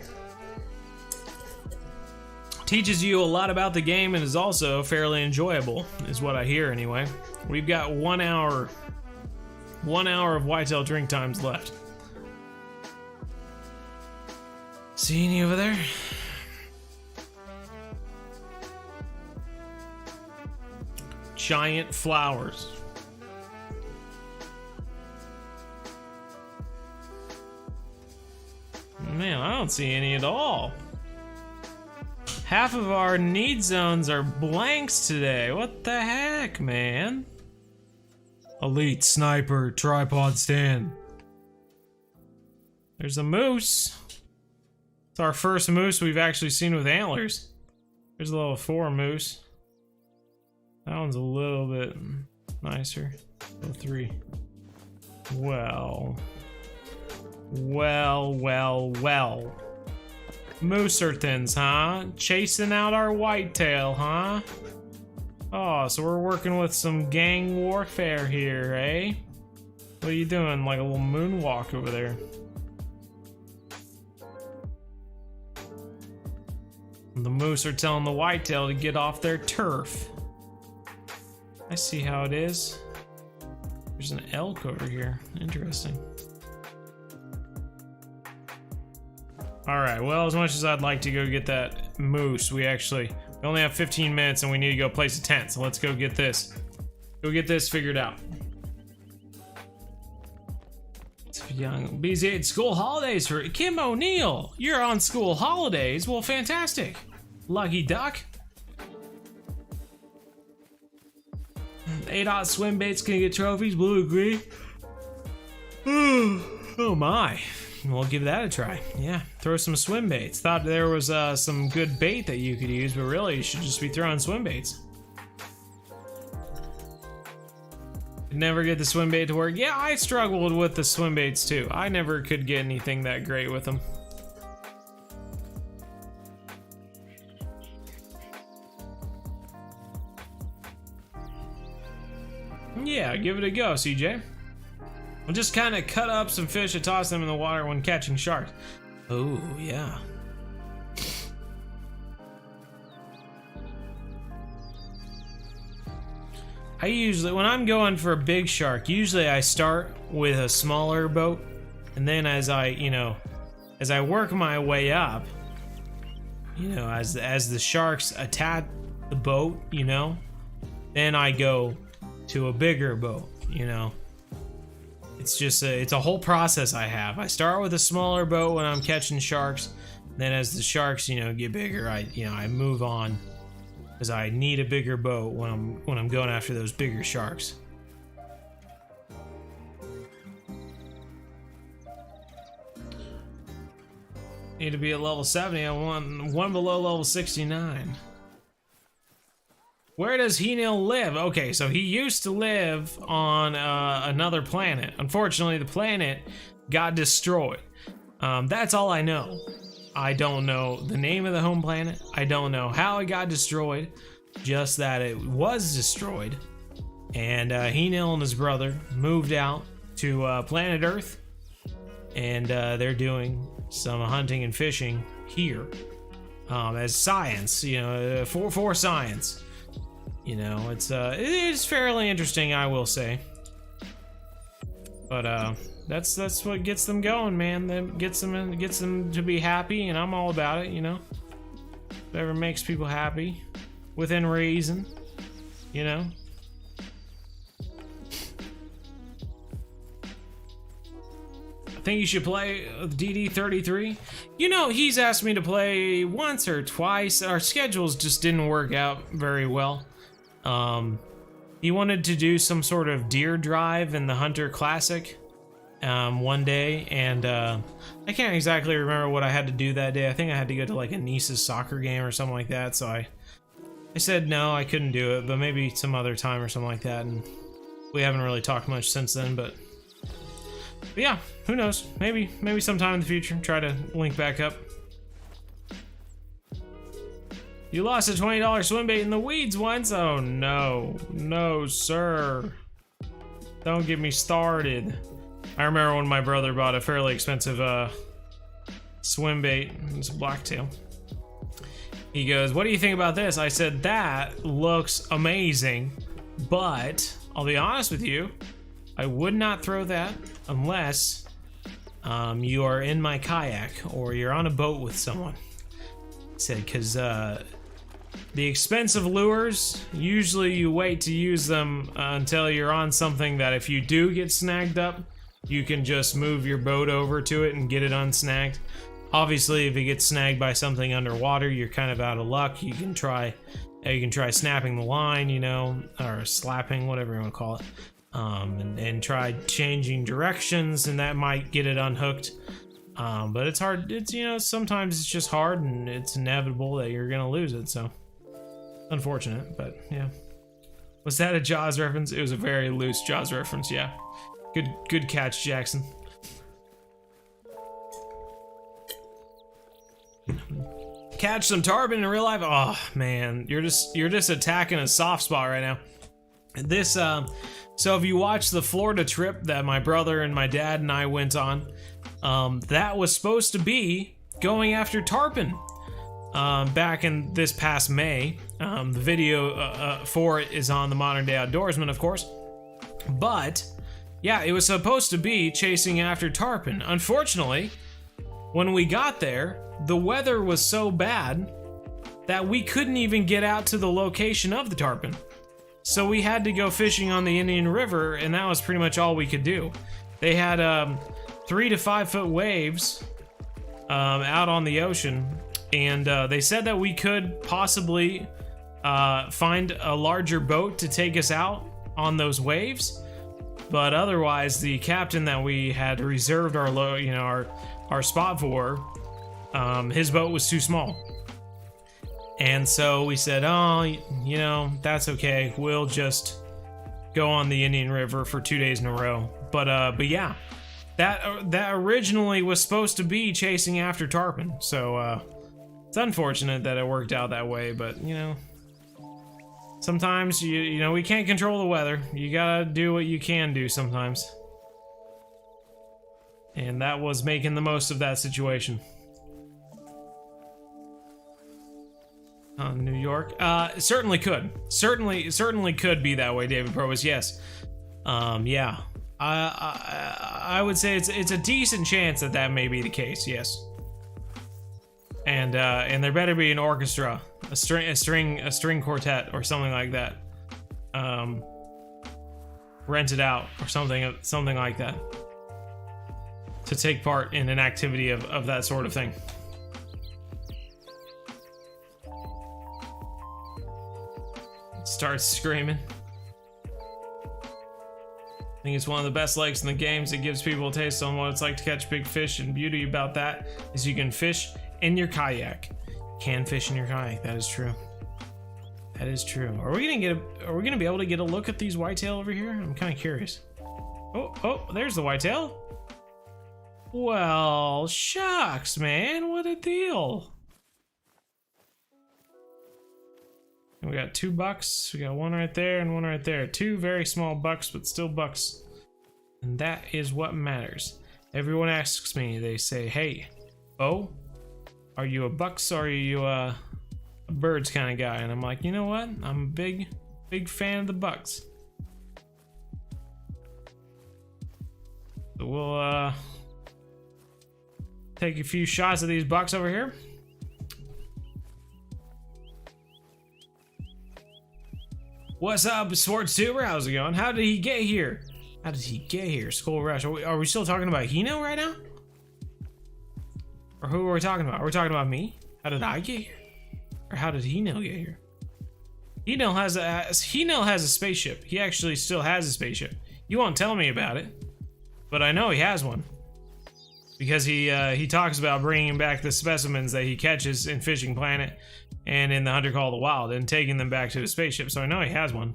teaches you a lot about the game and is also fairly enjoyable, is what I hear anyway. We've got 1 hour of whitetail drink times left. See any over there? Giant flowers. Man, I don't see any at all. Half of our need zones are blanks today. What the heck, man? Elite sniper tripod stand. There's a moose. It's our first moose we've actually seen with antlers. There's a level 4 moose. That one's a little bit nicer. Level 3. Well. Moosertons, huh? Chasing out our whitetail, huh? Oh, so we're working with some gang warfare here, eh? What are you doing? Like a little moonwalk over there. The moose are telling the whitetail to get off their turf. I see how it is. There's an elk over here. Interesting. Alright, well, as much as I'd like to go get that moose, we only have 15 minutes and we need to go place a tent, so let's go get this. Go get this figured out. It's young. BZ, school holidays for Kim O'Neill. You're on school holidays? Well, fantastic. Lucky duck. 8-aught swim baits can get trophies. Blue agree. Oh my. We'll give that a try. Yeah, throw some swim baits. Thought there was some good bait that you could use, but really you should just be throwing swim baits. Never get the swim bait to work. Yeah, I struggled with the swim baits too. I never could get anything that great with them. Yeah, give it a go, CJ. We'll just kind of cut up some fish and toss them in the water when catching sharks. Oh, yeah. I usually, when I'm going for a big shark, usually I start with a smaller boat, and then as I work my way up, as the sharks attack the boat, then I go to a bigger boat, It's just it's a whole process I have. I start with a smaller boat when I'm catching sharks. Then as the sharks, get bigger, I move on because I need a bigger boat when I'm going after those bigger sharks. Need to be at level 70. I want one below level 69. Where does Henil live? Okay, so he used to live on another planet. Unfortunately, the planet got destroyed. That's all I know. I don't know the name of the home planet. I don't know how it got destroyed. Just that it was destroyed. And Henil and his brother moved out to planet Earth. And they're doing some hunting and fishing here as science, you know, for science. You know, it's fairly interesting, I will say. But that's what gets them going, man. That gets them to be happy, and I'm all about it. You know, whatever makes people happy, within reason. You know. I think you should play DD33. You know, he's asked me to play once or twice. Our schedules just didn't work out very well. He wanted to do some sort of deer drive in the Hunter Classic one day, and I can't exactly remember what I had to do that day. I think I had to go to like a niece's soccer game or something like that, so I said no, I couldn't do it, but maybe some other time or something like that, and we haven't really talked much since then, but yeah, who knows? Maybe sometime in the future, try to link back up. You lost a $20 swim bait in the weeds once? Oh no. No, sir. Don't get me started. I remember when my brother bought a fairly expensive swim bait. It's a blacktail. He goes, "What do you think about this?" I said, "That looks amazing, but I'll be honest with you, I would not throw that unless you are in my kayak or you're on a boat with someone." He said, because the expensive lures, usually you wait to use them until you're on something that if you do get snagged up, you can just move your boat over to it and get it unsnagged. Obviously, if it gets snagged by something underwater, you're kind of out of luck. You can try snapping the line, you know, or slapping, whatever you want to call it, and try changing directions, and that might get it unhooked. But it's hard. It's, you know, sometimes it's just hard, and it's inevitable that you're gonna lose it. So unfortunate, but yeah. Was that a Jaws reference? It was a very loose Jaws reference. Yeah. Good catch, Jackson. Catch some tarpon in real life? Oh man, you're just attacking a soft spot right now. This so if you watch the Florida trip that my brother and my dad and I went on, that was supposed to be going after tarpon back in this past May. The video for it is on the Modern Day Outdoorsman, of course. But yeah, it was supposed to be chasing after tarpon. Unfortunately, when we got there, the weather was so bad that we couldn't even get out to the location of the tarpon. So we had to go fishing on the Indian River, and that was pretty much all we could do. They had 3 to 5 foot waves out on the ocean, and they said that we could possibly find a larger boat to take us out on those waves, but otherwise the captain that we had reserved our spot for, his boat was too small. And so we said, oh, you know, that's okay. We'll just go on the Indian River for 2 days in a row. But yeah, that originally was supposed to be chasing after tarpon. So it's unfortunate that it worked out that way. But you know, sometimes you know we can't control the weather. You gotta do what you can do sometimes. And that was making the most of that situation. New York, certainly could could be that way. David Probus, yes, yeah. I would say it's a decent chance that may be the case, yes. And there better be an orchestra, a string quartet or something like that, rented out or something like that, to take part in an activity of that sort of thing. starts screaming. I think it's one of the best lakes in the games. It gives people a taste on what it's like to catch big fish, and beauty about that is you can fish in your kayak. Can fish in your kayak. That is true. That is true. Are we gonna be able to get a look at these whitetail over here? I'm kind of curious. Oh, there's the whitetail. Well, shucks, man, what a deal. We got 2 bucks. We got one right there and one right there. 2 very small bucks, but still bucks. And that is what matters. Everyone asks me, they say, hey, Bo, are you a bucks or are you a birds kind of guy? And I'm like, you know what? I'm a big fan of the bucks. So we'll take a few shots of these bucks over here. What's up, Sports Tuber? How's it going? How did he get here? How did he get here? Skull Rush. Are we still talking about Hino right now? Or who are we talking about? Are we talking about me? How did I get here? Or how did Hino get here? Hino has a spaceship. He actually still has a spaceship. You won't tell me about it, but I know he has one. Because he talks about bringing back the specimens that he catches in Fishing Planet and in the Hunter Call of the Wild and taking them back to his spaceship, so I know he has one.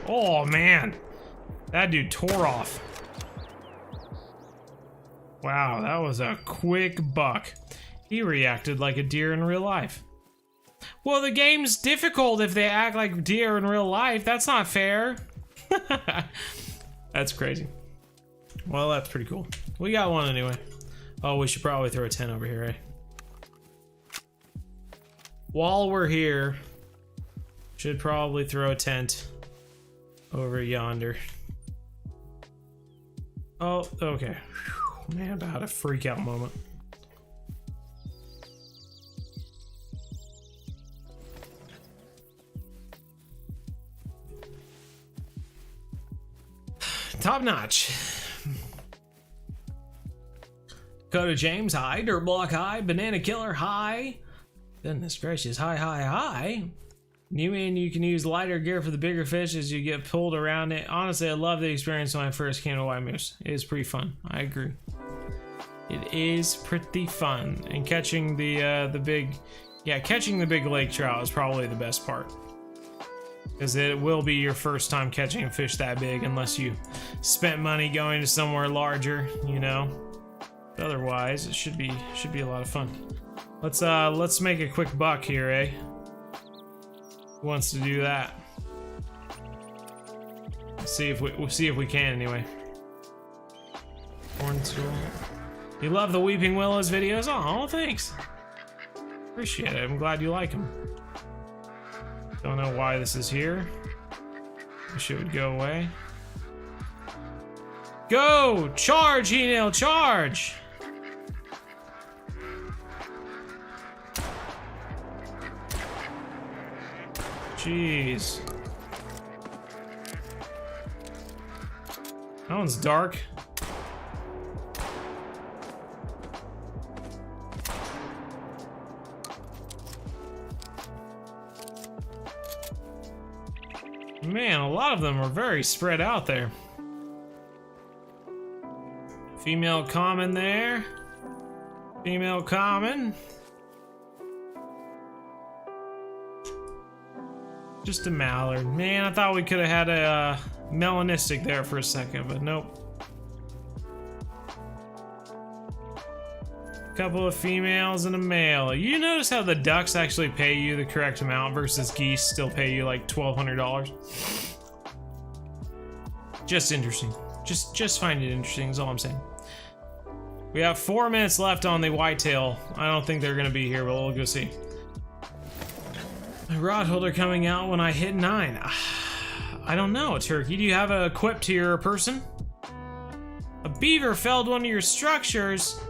Oh man, that dude tore off. Wow, that was a quick buck. He reacted like a deer in real life. Well, the game's difficult if they act like deer in real life. That's not fair. That's crazy. Well, that's pretty cool. We got one anyway. Oh, we should probably throw a tent over here, eh? While we're here, should probably throw a tent over yonder. Oh, okay. Whew, man, about a freak out moment. Top notch. Dakota James, hi. Dirt Block, hi. Banana Killer, hi. Goodness gracious, hi. You mean you can use lighter gear for the bigger fish as you get pulled around it? Honestly, I love the experience when I first came to White Moose. It is pretty fun. I agree. It is pretty fun. And catching the big lake trout is probably the best part. Because it will be your first time catching a fish that big unless you spent money going to somewhere larger, you know. Otherwise, it should be a lot of fun. Let's make a quick buck here, eh? Who wants to do that? We'll see if we can anyway. You love the Weeping Willows videos? Oh, thanks. Appreciate it. I'm glad you like them. Don't know why this is here. Wish it would go away. Go! Charge, Enel, charge! Jeez. That one's dark. Man, a lot of them are very spread out there. Female common there. Female common. Just a mallard. Man, I thought we could have had a melanistic there for a second, but nope. Couple of females and a male. You notice how the ducks actually pay you the correct amount versus geese still pay you like $1,200? Just interesting. Just find it interesting is all I'm saying. We have 4 minutes left on the whitetail. I don't think they're gonna be here, but we'll go see. My rod holder coming out when I hit 9. I don't know, Turkey. Do you have a quip to your person? A beaver felled one of your structures.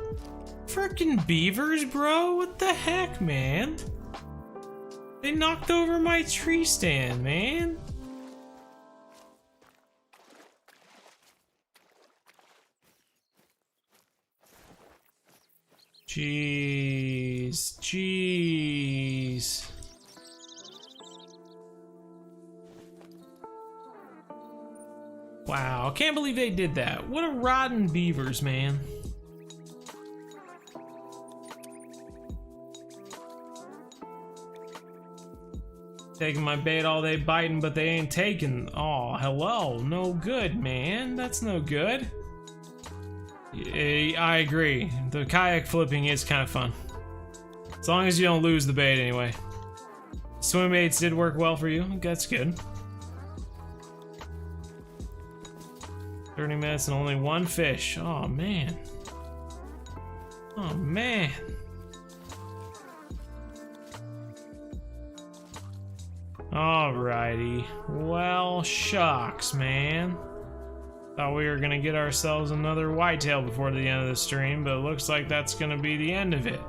Frickin' beavers, bro? What the heck, man? They knocked over my tree stand, man. Jeez. Wow, I can't believe they did that. What a rotten beavers, man. Taking my bait all day biting, but they ain't taking. Oh, hello. No good, man. That's no good. I agree. The kayak flipping is kind of fun. As long as you don't lose the bait anyway. Swim baits did work well for you. That's good. 30 minutes and only one fish. Oh, man. Oh, man. Alrighty. Well, shucks, man. Thought we were gonna get ourselves another whitetail before the end of the stream, but it looks like that's gonna be the end of it.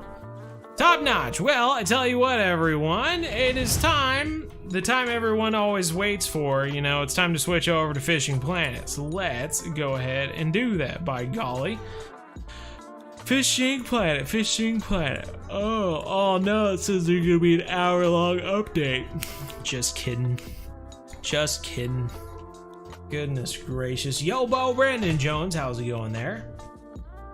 Top notch. Well, I tell you what, everyone, it is time. The time everyone always waits for. You know, it's time to switch over to Fishing Planet. So let's go ahead and do that, by golly. Fishing Planet, Fishing Planet. Oh no, it says there's gonna be an hour-long update. Just kidding. Just kidding. Goodness gracious. Yo, Bo Brandon Jones, how's it going there?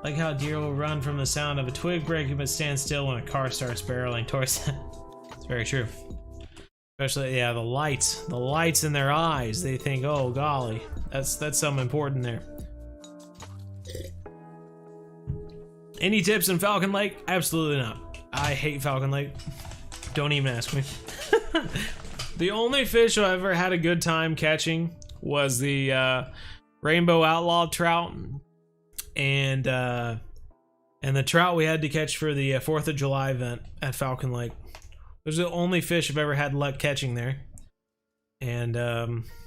Like how deer will run from the sound of a twig breaking but stand still when a car starts barreling towards them. It's very true. Especially, yeah, the lights in their eyes. They think, oh golly, that's something important there. Any tips in Falcon Lake? Absolutely not. I hate Falcon Lake. Don't even ask me. The only fish I ever had a good time catching was the rainbow outlaw trout, and the trout we had to catch for the 4th of July event at Falcon Lake. Those are the only fish I've ever had luck catching there. And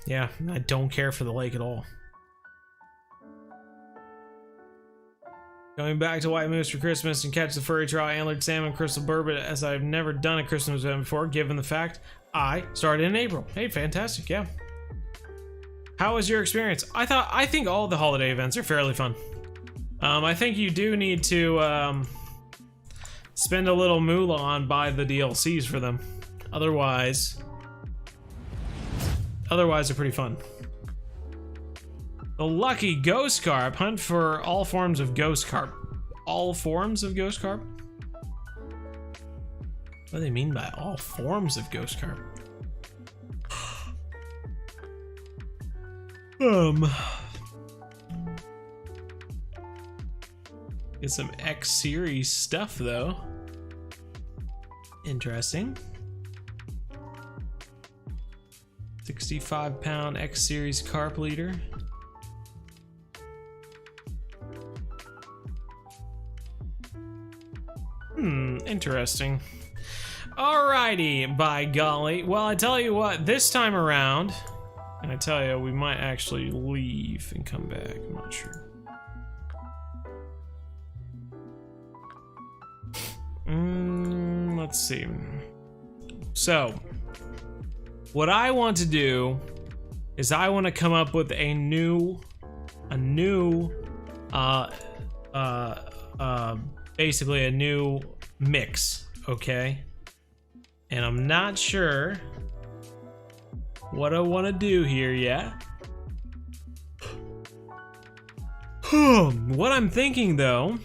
yeah, I don't care for the lake at all. Going back to White Moose for Christmas and catch the furry trout, antlered salmon, crystal burbot, as I've never done a Christmas event before, given the fact I started in April. Hey, fantastic, yeah. How was your experience? I think all the holiday events are fairly fun. I think you do need to spend a little moolah on buy the DLCs for them. Otherwise they're pretty fun. The lucky ghost carp. Hunt for all forms of ghost carp. All forms of ghost carp? What do they mean by all forms of ghost carp? Get some X series stuff though. Interesting. 65-pound X series carp leader. Interesting. Alrighty, by golly. Well, I tell you what, this time around, and I tell you, we might actually leave and come back. I'm not sure. Let's see. So, what I want to do is I want to come up with a new, basically a new mix, okay? And I'm not sure what I want to do here yet. What I'm thinking though,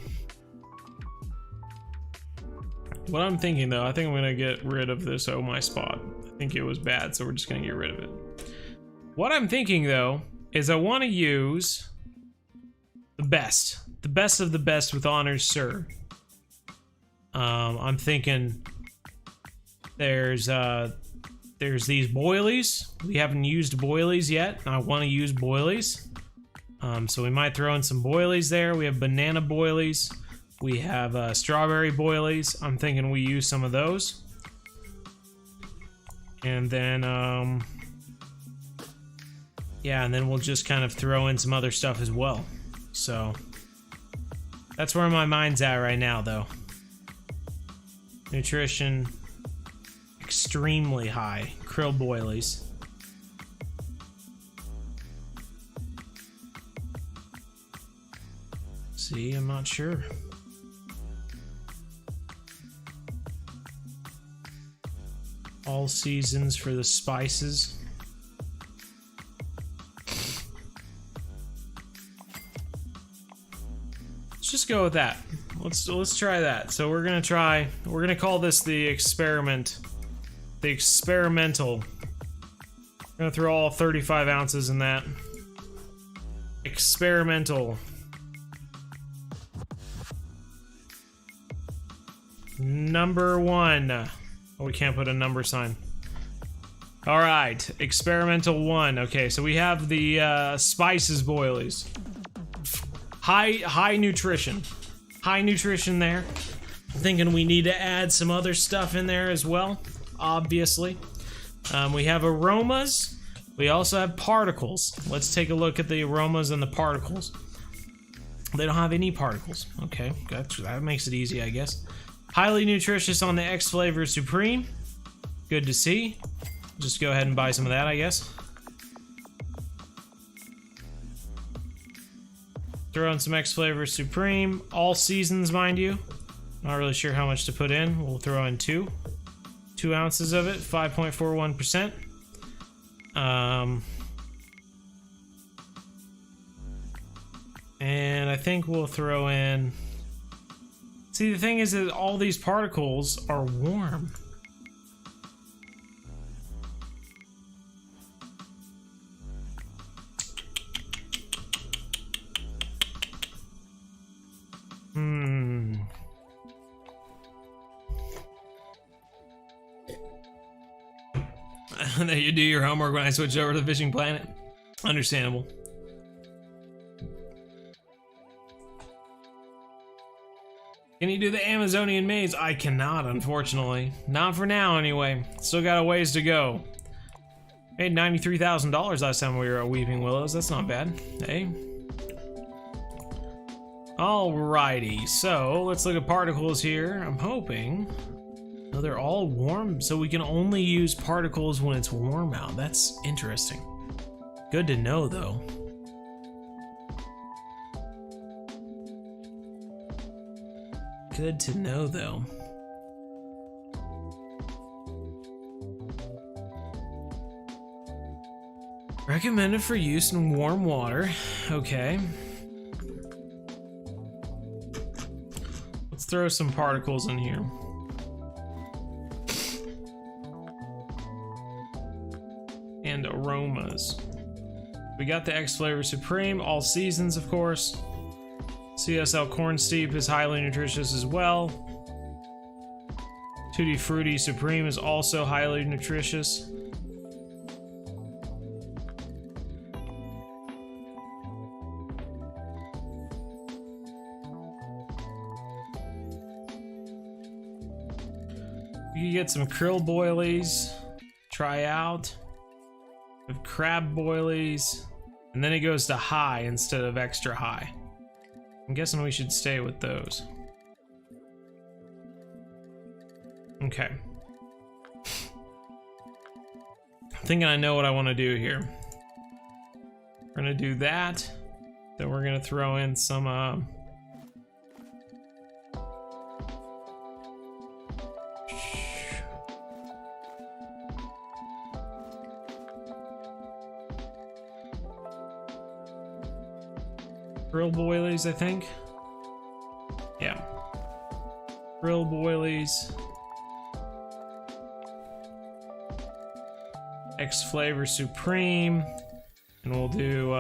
I think I'm gonna get rid of this Oh My spot. I think it was bad, so we're just gonna get rid of it. What I'm thinking though is I want to use the best of the best with honors, sir. I'm thinking there's these boilies. We haven't used boilies yet. I want to use boilies. So we might throw in some boilies there. We have banana boilies. We have strawberry boilies. I'm thinking we use some of those. And then, yeah, and then we'll just kind of throw in some other stuff as well. So that's where my mind's at right now, though. Nutrition, extremely high. Krill boilies. See, I'm not sure. All seasons for the spices. Let's just go with that. Let's try that. So we're gonna call this the experiment. The experimental. I'm gonna throw all 35 ounces in that. Experimental. Number 1. Oh, we can't put a number sign. Alright, experimental 1. Okay, so we have the spices boilies. High nutrition. High nutrition there. I'm thinking we need to add some other stuff in there as well, obviously. We have aromas. We also have particles. Let's take a look at the aromas and the particles. They don't have any particles. Okay, that makes it easy, I guess. Highly nutritious on the X Flavor Supreme. Good to see. Just go ahead and buy some of that, I guess. Throw in some X Flavor Supreme. All seasons, mind you. Not really sure how much to put in. We'll throw in 2 ounces of it, 5.41%. And I think we'll throw in... See, the thing is that all these particles are warm. That you do your homework when I switch over to the fishing planet. Understandable. Can you do the Amazonian maze? I cannot, unfortunately. Not for now, anyway. Still got a ways to go. Made $93,000 last time we were at Weeping Willows. That's not bad. Hey. Alrighty, so let's look at particles here. I'm hoping... No, they're all warm, so we can only use particles when it's warm out. That's interesting. Good to know, though. Good to know, though. Recommended for use in warm water. Okay. Let's throw some particles in here. And aromas. We got the X Flavor Supreme, all seasons, of course. CSL Corn Steep is highly nutritious as well. Tutti Frutti Supreme is also highly nutritious. You can get some krill boilies, try out. We have crab boilies, and then it goes to high instead of extra high. I'm guessing we should stay with those. Okay. I'm thinking I know what I want to do here. We're gonna do that. Then we're gonna throw in some krill boilies, I think. Yeah. Krill boilies. X Flavor Supreme. And we'll do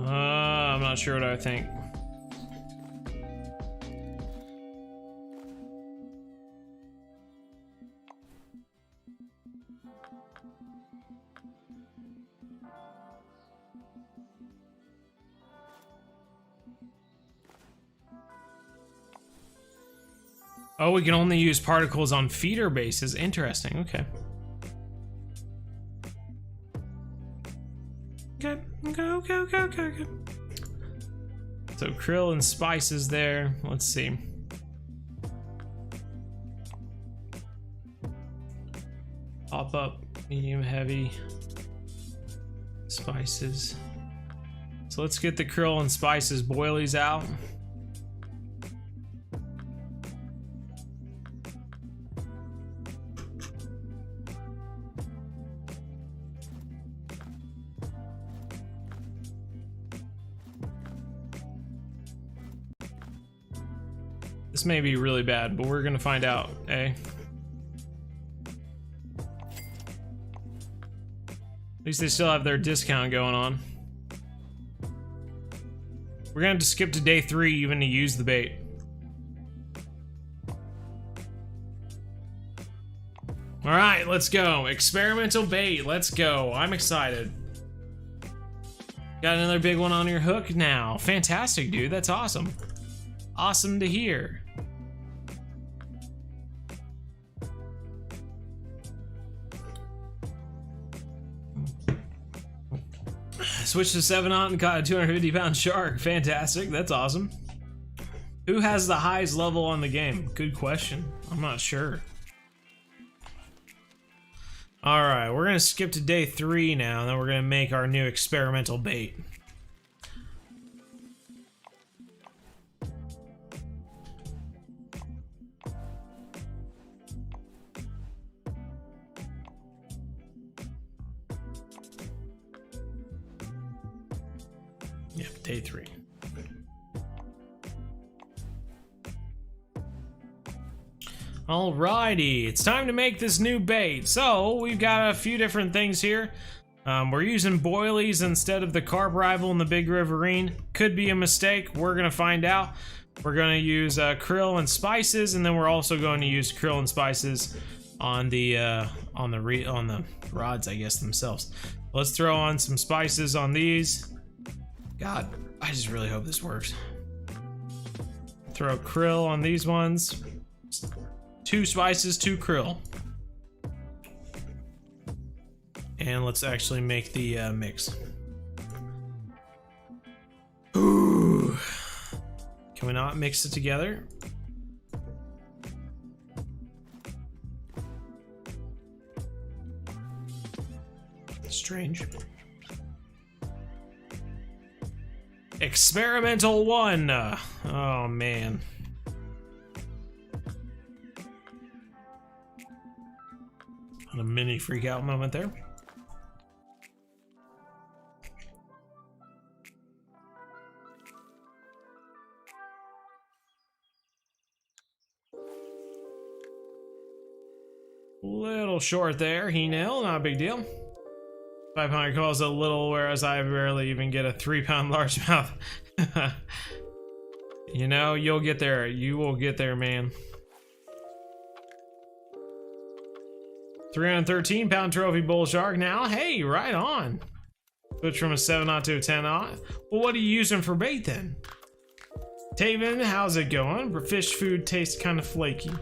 I'm not sure what I think. Oh, we can only use particles on feeder bases. Interesting. Okay. Okay. So krill and spices there. Let's see. Pop up, medium, heavy. Spices. So let's get the krill and spices boilies out. This may be really bad, but we're gonna find out, eh? At least they still have their discount going on. We're gonna have to skip to day 3 even to use the bait. Alright, let's go. Experimental bait, let's go. I'm excited. Got another big one on your hook now. Fantastic, dude, that's awesome. Awesome to hear. Switched to 7-aught and caught a 250-pound shark. Fantastic, that's awesome. Who has the highest level on the game? Good question. I'm not sure. Alright, we're gonna skip to day 3 now, and then we're gonna make our new experimental bait. Yep, day 3. Alrighty, it's time to make this new bait. So, we've got a few different things here. We're using boilies instead of the carp rival and the big riverine. Could be a mistake, we're gonna find out. We're gonna use krill and spices, and then we're also going to use krill and spices on the rods, I guess, themselves. Let's throw on some spices on these. God, I just really hope this works. Throw krill on these ones. 2 spices, 2 krill. And let's actually make the mix. Ooh. Can we not mix it together? Strange. Experimental 1. Oh man. A mini freak out moment there. Little short there, he-nail, not a big deal. 500 calls a little, whereas I barely even get a 3-pound largemouth. You know, you'll get there. You will get there, man. 313-pound trophy bull shark now. Hey, right on. Switch from a 7-aught to a 10-aught. Well, what are you using for bait then? Taven, how's it going? Fish food tastes kind of flaky.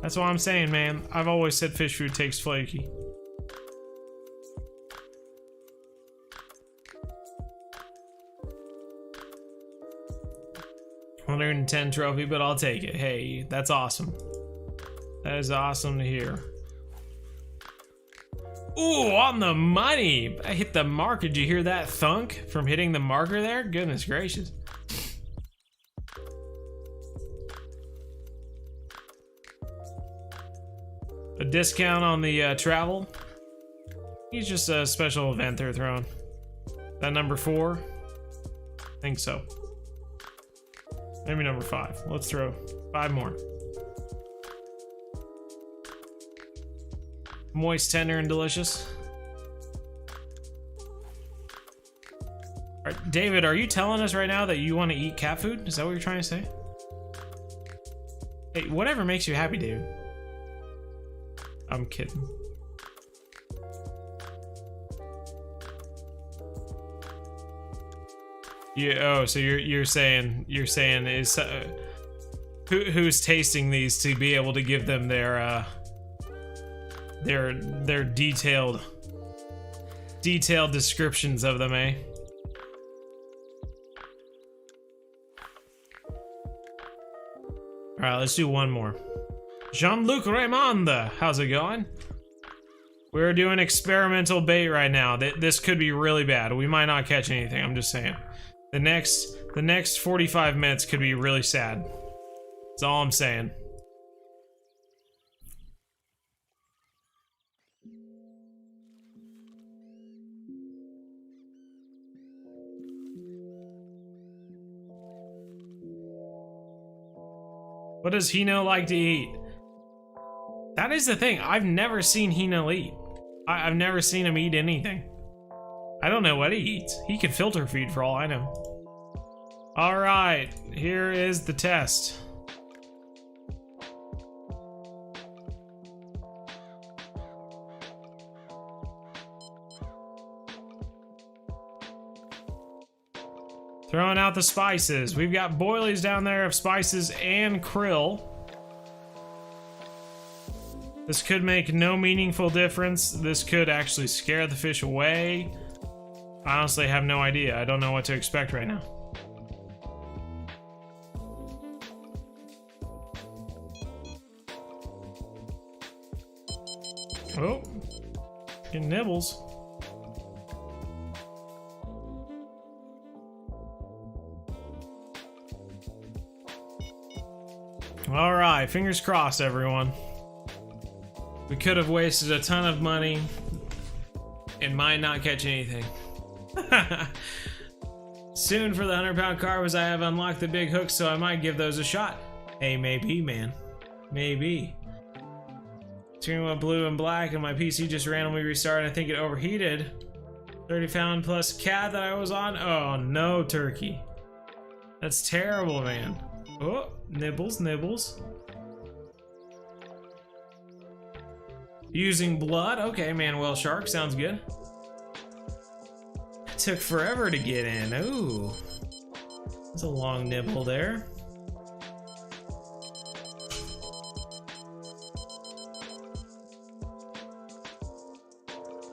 That's what I'm saying, man. I've always said fish food tastes flaky. $110 trophy, but I'll take it. Hey, that's awesome. That is awesome to hear. Ooh, on the money! I hit the mark. Did you hear that thunk from hitting the marker there? Goodness gracious. A discount on the travel. He's just a special event they're throwing. That number 4? I think so. Maybe number 5. Let's throw 5 more. Moist, tender, and delicious. Alright, David, are you telling us right now that you want to eat cat food? Is that what you're trying to say? Hey, whatever makes you happy, David. I'm kidding. Yeah. Oh, so you're saying is who's tasting these to be able to give them their detailed descriptions of them, eh? All right, let's do one more. Jean-Luc Raymond, how's it going? We're doing experimental bait right now. This could be really bad. We might not catch anything, I'm just saying. The next 45 minutes could be really sad. That's all I'm saying. What does Hino like to eat? That is the thing. I've never seen Hino eat. I've never seen him eat anything. I don't know what he eats. He could filter feed for all I know. Alright, here is the test. Throwing out the spices. We've got boilies down there of spices and krill. This could make no meaningful difference. This could actually scare the fish away. I honestly have no idea. I don't know what to expect right now. Oh, getting nibbles. All right, fingers crossed, everyone. We could have wasted a ton of money and might not catch anything. Soon for the 100-pound carp, as I have unlocked the big hooks, so I might give those a shot. Hey, maybe, man. Maybe. Screen went blue and black, and my PC just randomly restarted. I think it overheated. 30-pound plus cat that I was on. Oh, no, turkey. That's terrible, man. Oh, nibbles, nibbles. Using blood. Okay, Manuel Shark. Sounds good. Took forever to get in. Ooh. That's a long nibble there.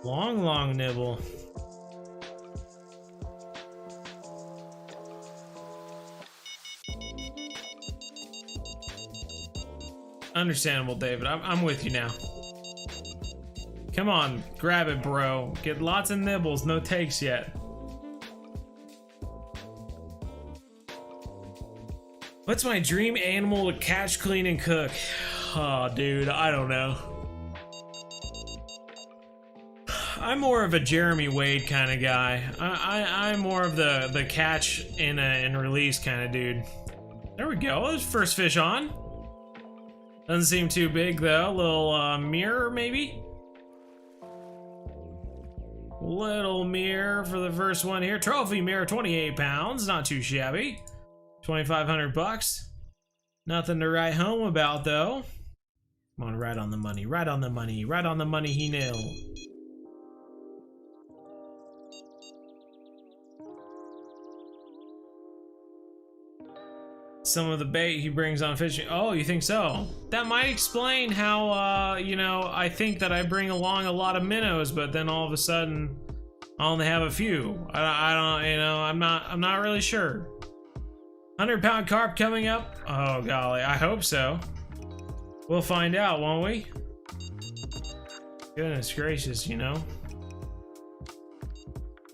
Long nibble. Understandable, David. I'm with you now. Come on, grab it, bro. Get lots of nibbles, no takes yet. What's my dream animal to catch, clean, and cook? Oh, dude, I don't know. I'm more of a Jeremy Wade kind of guy. I'm more of the catch and release kind of dude. There we go. There's first fish on. Doesn't seem too big though. Little mirror maybe. Little mirror for the first one here. Trophy mirror, 28 pounds. Not too shabby. 2,500 bucks. Nothing to write home about though. Come on, right on the money. Right on the money. Right on the money, he nil. Some of the bait he brings on fishing. Oh, you think so? That might explain how, you know, I think that I bring along a lot of minnows, but then all of a sudden I only have a few. I don't, you know, I'm not really sure. 100-pound carp coming up. Oh golly, I hope so. We'll find out, won't we? Goodness gracious, you know.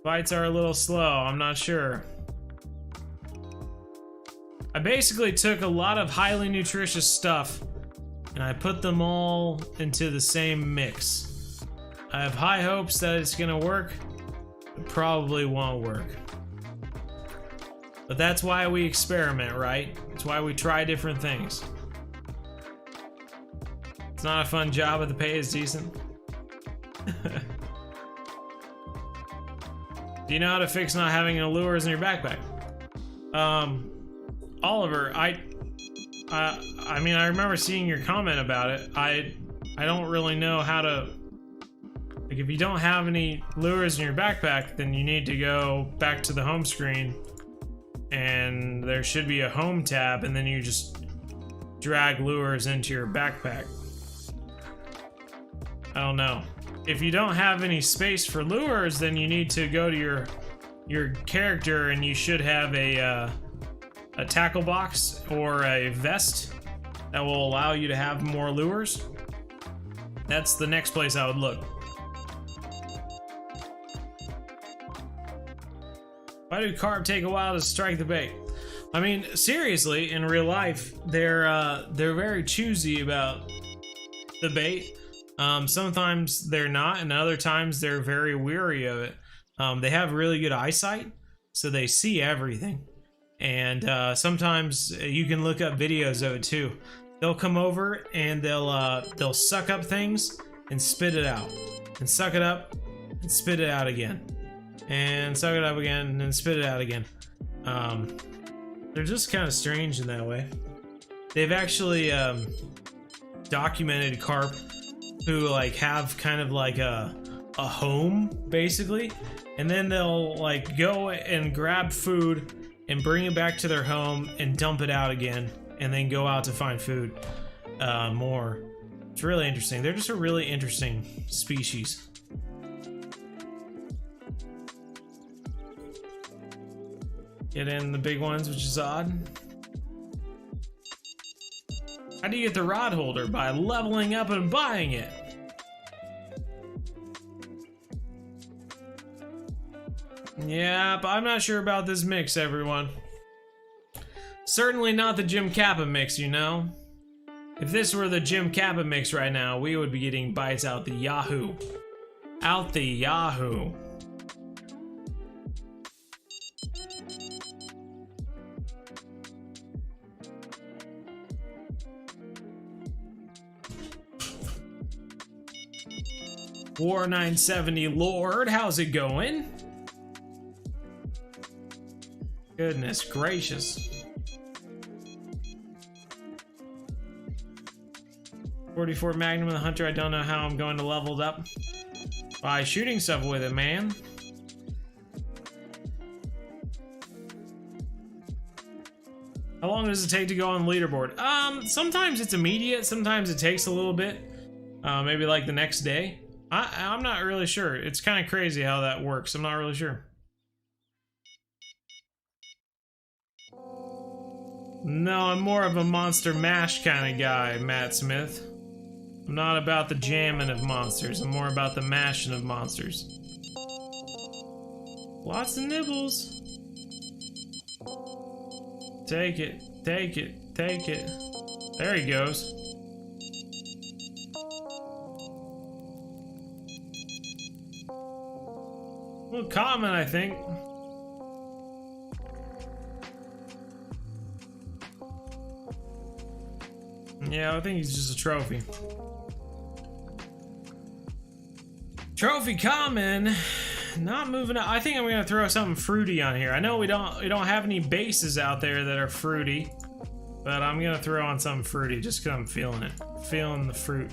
Bites are a little slow. I'm not sure. I basically took a lot of highly nutritious stuff and I put them all into the same mix. I have high hopes that it's gonna work. It probably won't work. But that's why we experiment, right? That's why we try different things. It's not a fun job, but the pay is decent. Do you know how to fix not having no lures in your backpack? Oliver, I mean, I remember seeing your comment about it. I don't really know how to, like, if you don't have any lures in your backpack, then you need to go back to the home screen and there should be a home tab and then you just drag lures into your backpack. I don't know. If you don't have any space for lures, then you need to go to your character and you should have a tackle box or a vest that will allow you to have more lures. That's the next place I would look. Why do carp take a while to strike the bait? I mean, seriously, in real life, they're very choosy about the bait. Sometimes they're not, and other times they're very weary of it. They have really good eyesight, so they see everything. And sometimes you can look up videos of it too. They'll come over and they'll suck up things and spit it out, and suck it up and spit it out again, and suck it up again and then spit it out again. They're just kind of strange in that way. They've actually documented carp who like have kind of like a home basically, and then they'll like go and grab food and bring it back to their home and dump it out again, and then go out to find food more. It's really interesting. They're just a really interesting species. Get in the big ones, which is odd. How do you get the rod holder? By leveling up and buying it. Yeah, but I'm not sure about this mix, everyone. Certainly not the Jim Kappa mix, you know? If this were the Jim Kappa mix right now, we would be getting bites out the Yahoo. Out the Yahoo. War 970 Lord, how's it going? Goodness gracious. 44 Magnum and the Hunter, I don't know how I'm going to level it up. By shooting stuff with it, man. How long does it take to go on the leaderboard? Sometimes it's immediate, sometimes it takes a little bit. Maybe like the next day. I'm not really sure. It's kind of crazy how that works. I'm not really sure. No, I'm more of a monster mash kind of guy, Matt Smith. I'm not about the jamming of monsters. I'm more about the mashing of monsters. Lots of nibbles. Take it, take it, take it. There he goes. A little common, I think. Yeah, I think he's just a trophy. Trophy common. Not moving up. I think I'm gonna throw something fruity on here. I know we don't have any bases out there that are fruity, but I'm gonna throw on something fruity just because I'm feeling it. Feeling the fruit.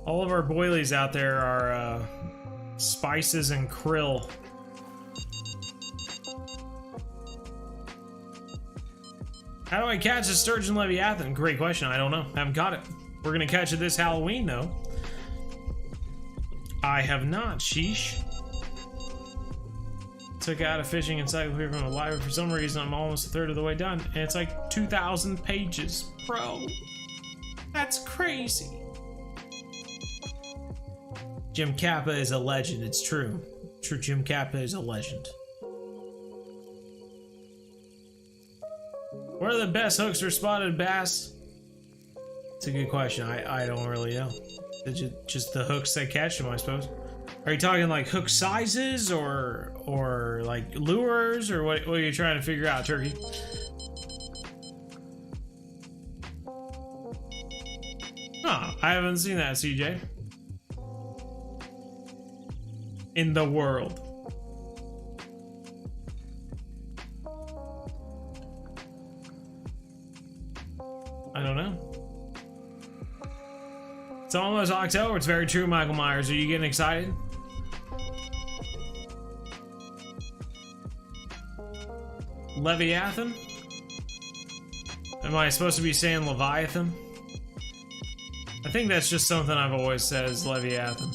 All of our boilies out there are spices and krill. How do I catch a sturgeon leviathan? Great question. I don't know. Haven't caught it. We're gonna catch it this Halloween though. I have not. Sheesh. Took out a fishing encyclopedia from the library. For some reason, I'm almost a third of the way done, and it's like 2,000 pages, bro. That's crazy. Jim Kappa is a legend. It's true. True, Jim Kappa is a legend. What are the best hooks for spotted bass? It's a good question. I don't really know. Just the hooks that catch them, I suppose. Are you talking like hook sizes or like lures, or what are you trying to figure out, Turkey? Oh, I haven't seen that, CJ. In the world. I don't know. It's almost October. It's very true, Michael Myers. Are you getting excited? Leviathan? Am I supposed to be saying Leviathan? I think that's just something I've always said is Leviathan.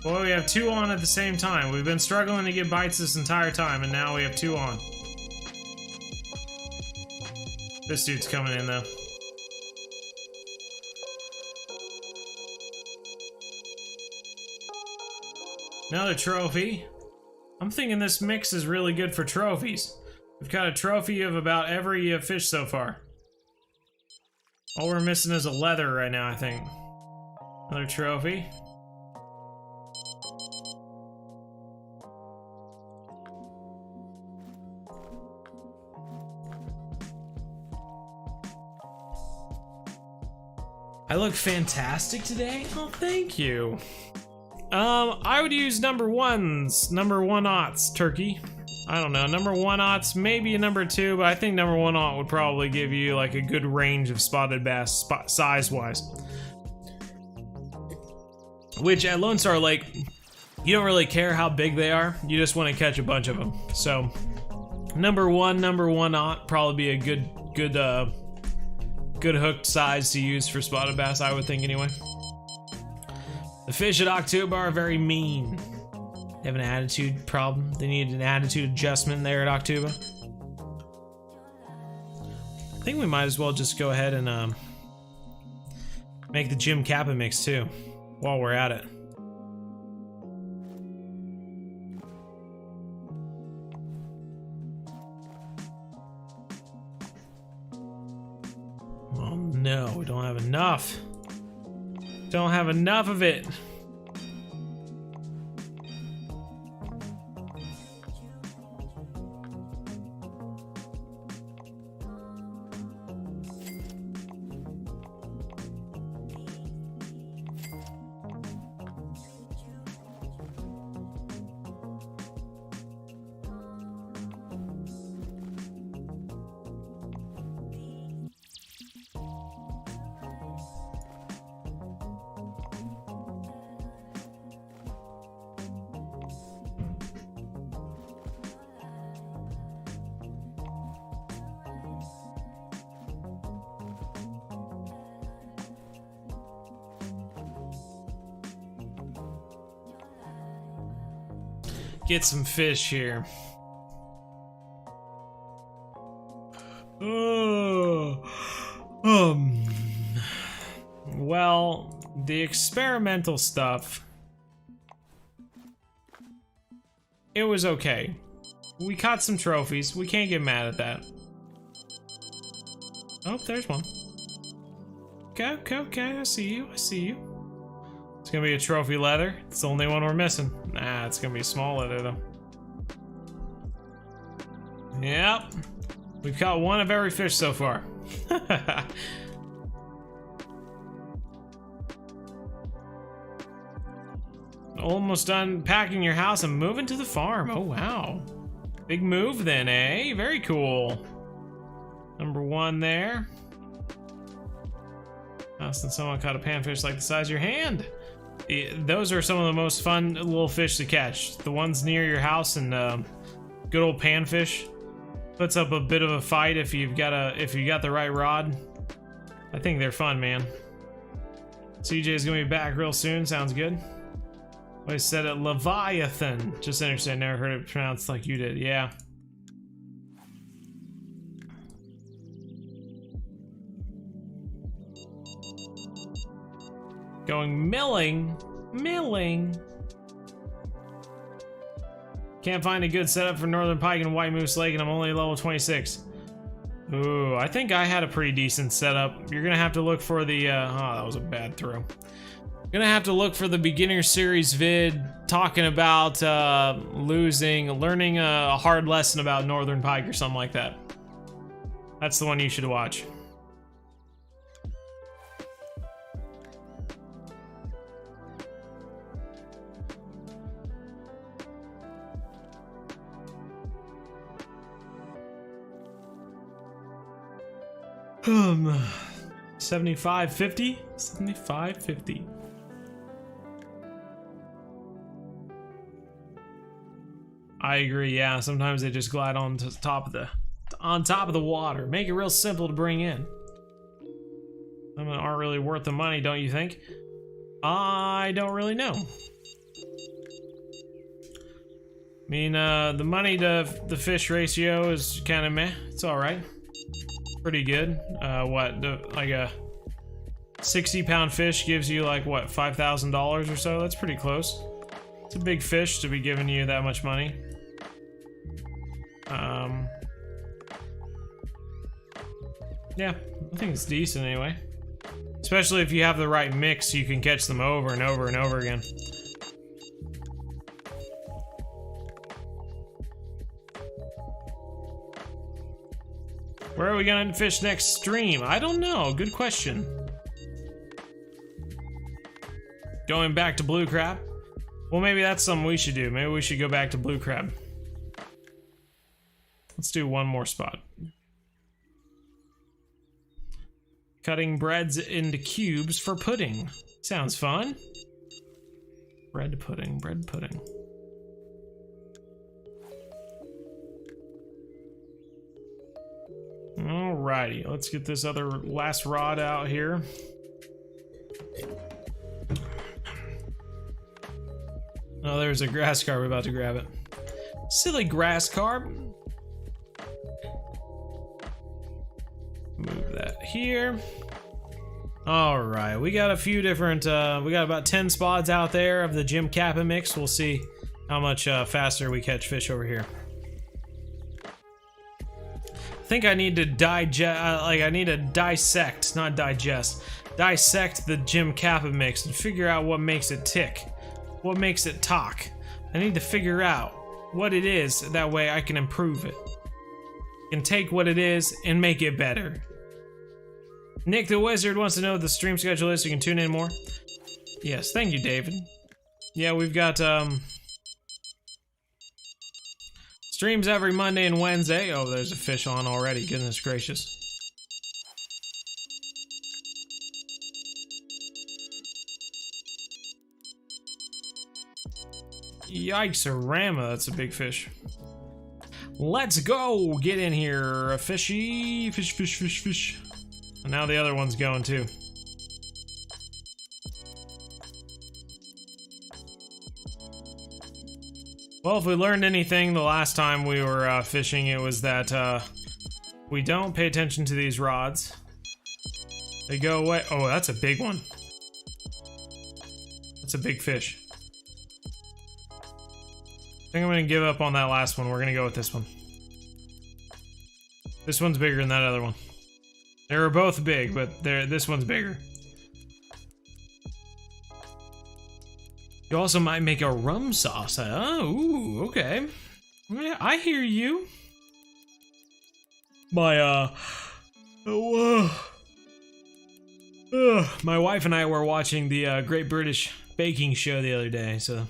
Boy, we have two on at the same time. We've been struggling to get bites this entire time, and now we have two on. This dude's coming in, though. Another trophy. I'm thinking this mix is really good for trophies. We've got a trophy of about every fish so far. All we're missing is a leather right now, I think. Another trophy. I look fantastic today? Oh, thank you. I would use number 1s, number 1/0s, turkey. I don't know, number 1/0s, maybe a number 2, but I think number 1/0 would probably give you like a good range of spotted bass size-wise. Which at Lone Star Lake, you don't really care how big they are, you just want to catch a bunch of them. So, number 1/0 probably be a good hooked size to use for spotted bass, I would think anyway. The fish at October are very mean. They have an attitude problem. They need an attitude adjustment there at October. I think we might as well just go ahead and make the Jim Kappa mix too, while we're at it. Oh no, we don't have enough. Don't have enough of it. Get some fish here. Well, the experimental stuff, it was okay. We caught some trophies. We can't get mad at that. Oh, there's one. Okay. I see you. It's gonna be a trophy leather. It's the only one we're missing. Nah, it's gonna be a small leather though. Yep. We've caught one of every fish so far. Almost done packing your house and moving to the farm. Oh, wow. Big move then, eh? Very cool. Number 1 there. Since someone caught a panfish like the size of your hand. Those are some of the most fun little fish to catch. The ones near your house and good old panfish. Puts up a bit of a fight if you got the right rod. I think they're fun, man. CJ's gonna be back real soon. Sounds good. I said it, Leviathan. Just interesting. I never heard it pronounced like you did. Yeah. Going milling. Can't find a good setup for northern pike and white moose lake, and I'm only level 26. Ooh, I think I had a pretty decent setup. You're gonna have to look for the, oh, that was a bad throw. Gonna have to look for the beginner series vid talking about learning a hard lesson about northern pike or something like that. That's the one you should watch. $75.50? $75.50. I agree, yeah. Sometimes they just glide on top of the water. Make it real simple to bring in. Some of them aren't really worth the money, don't you think? I don't really know. I mean, the money to the fish ratio is kind of meh. It's alright. Pretty good. Like a 60-pound fish gives you like, what, $5,000 or so? That's pretty close. It's a big fish to be giving you that much money. Yeah, I think it's decent anyway. Especially if you have the right mix, you can catch them over and over and over again. Where are we gonna fish next stream? I don't know, good question. Going back to blue crab? Well, maybe that's something we should do. Maybe we should go back to blue crab. Let's do one more spot. Cutting breads into cubes for pudding. Sounds fun. Bread pudding, bread pudding. Alrighty, let's get this other last rod out here. Oh, there's a grass carp about to grab it. Silly grass carp. Move that here. All right, we got a few different, we got about 10 spots out there of the Jim Kappa mix. We'll see how much faster we catch fish over here. I think I need to I need to dissect, not digest, dissect the Jim Kappa mix and figure out what makes it tick, what makes it talk. I need to figure out what it is, that way I can improve it. Can take what it is and make it better. Nick the Wizard wants to know what the stream schedule is so you can tune in more. Yes, thank you, David. Yeah, we've got streams every Monday and Wednesday. Oh, there's a fish on already. Goodness gracious. Yikes-a-rama, that's a big fish. Let's go! Get in here, a fishy. Fish, fish, fish, fish. And now the other one's going too. Well, if we learned anything the last time we were fishing, it was that we don't pay attention to these rods. They go away. Oh, that's a big one. That's a big fish. I think I'm gonna give up on that last one. We're gonna go with this one. This one's bigger than that other one. They were both big, but this one's bigger. You also might make a rum sauce. Oh, ooh, okay. Yeah, I hear you. My my wife and I were watching the Great British Baking Show the other day, so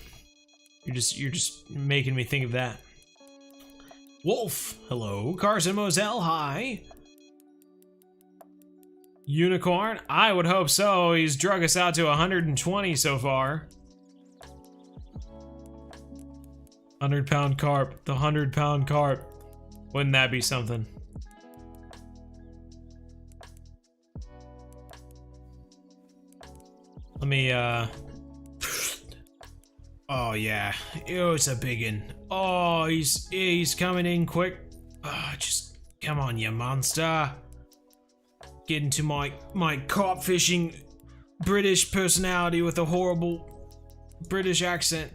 you're just making me think of that. Wolf, hello. Carson Moselle, hi. Unicorn, I would hope so. He's drug us out to 120 so far. 100-pound carp, the 100-pound carp. Wouldn't that be something? Let me, oh yeah, oh, it's a biggin. Oh, he's coming in quick. Oh, just come on, you monster. Get into my carp fishing British personality with a horrible British accent.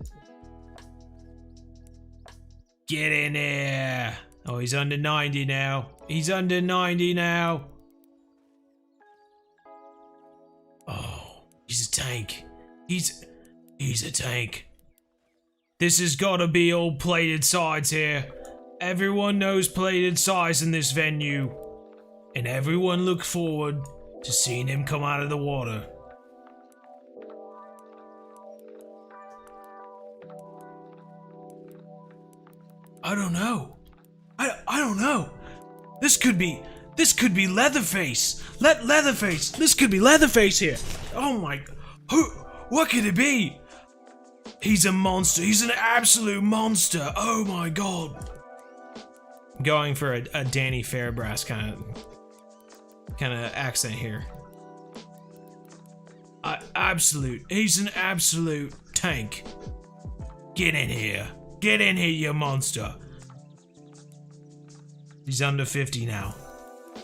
Get in there. Oh, he's under 90 now. He's under 90 now. Oh, he's a tank. He's a tank. This has gotta be all plated sides here. Everyone knows plated sides in this venue. And everyone look forward to seeing him come out of the water. I don't know. I don't know. This could be Leatherface. Leatherface. This could be Leatherface here. Oh my. What could it be? He's a monster. He's an absolute monster. Oh my god. I'm going for a Danny Fairbrass kind of accent here. He's an absolute tank. Get in here. Get in here, you monster. He's under 50 now.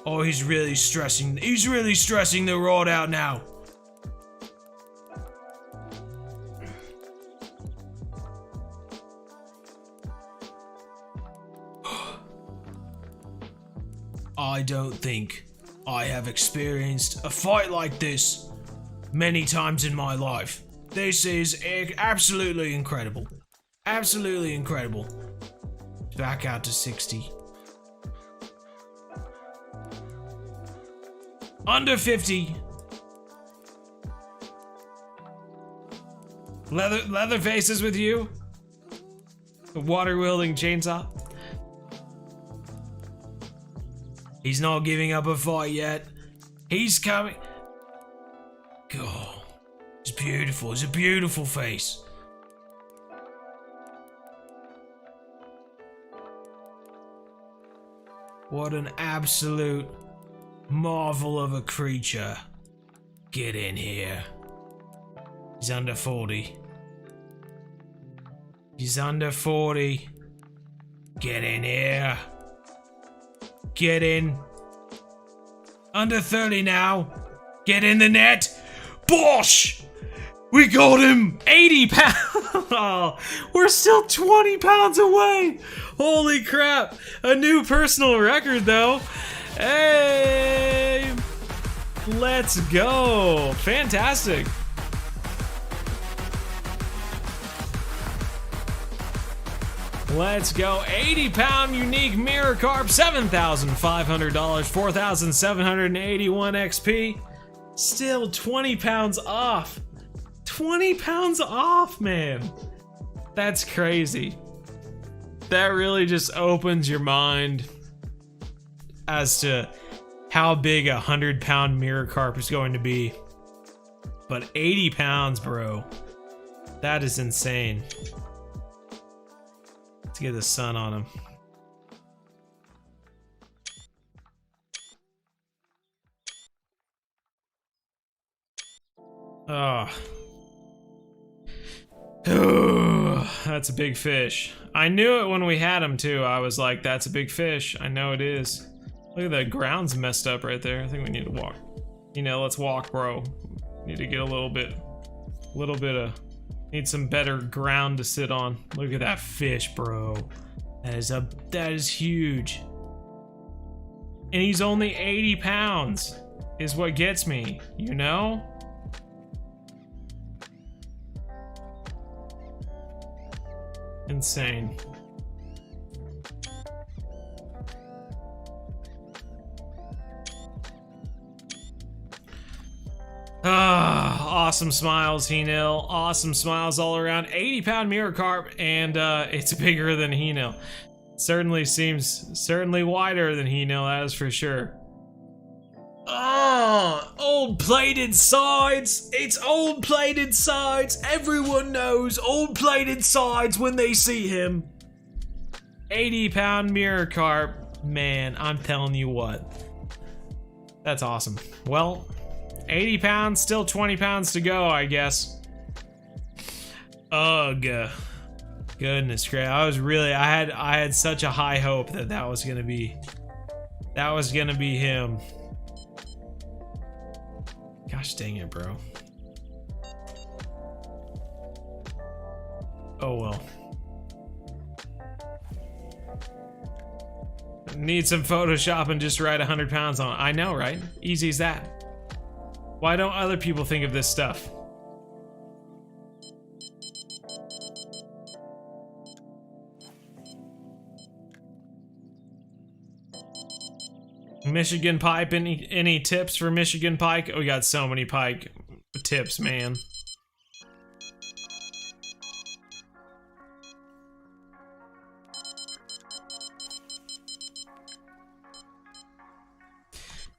Oh, he's really stressing the rod out now. I don't think I have experienced a fight like this many times in my life. This is absolutely incredible. Absolutely incredible. Back out to 60. Under 50. Leatherface is with you. The water-wielding chainsaw. He's not giving up a fight yet. He's coming. God, it's beautiful. It's a beautiful face. What an absolute marvel of a creature. Get in here. He's under 40. He's under 40. Get in here. Get in. Under 30 now. Get in the net. Bosh! We got him! 80 pounds! Oh, we're still 20 pounds away! Holy crap! A new personal record, though. Hey! Let's go! Fantastic! Let's go. 80-pound unique mirror carp, $7,500, 4,781 XP. Still 20 pounds off. 20 pounds off, man. That's crazy. That really just opens your mind as to how big a 100-pound mirror carp is going to be. But 80 pounds, bro. That is insane. Let's get the sun on him. Oh, that's a big fish. I knew it when we had him too. I was like, that's a big fish. I know it is. Look at the ground's messed up right there. I think we need to walk. You know, let's walk, bro. Need to get a little bit of, need some better ground to sit on. Look at that fish, bro. That is huge. And he's only 80 pounds is what gets me, you know? Insane. Awesome smiles, Henil. Awesome smiles all around. 80-pound mirror carp, and it's bigger than Henil. Certainly wider than Henil, that is for sure. Oh, old plated sides. It's old plated sides. Everyone knows old plated sides when they see him. 80-pound mirror carp. Man, I'm telling you what. That's awesome. Well, 80 pounds, still 20 pounds to go, I guess. Ugh. Goodness gracious. I had such a high hope that was gonna be him. Gosh dang it, bro. Oh well. Need some Photoshop and just write 100 pounds on it. I know, right? Easy as that. Why don't other people think of this stuff? Michigan pike, any tips for Michigan pike? Oh, we got so many pike tips, man.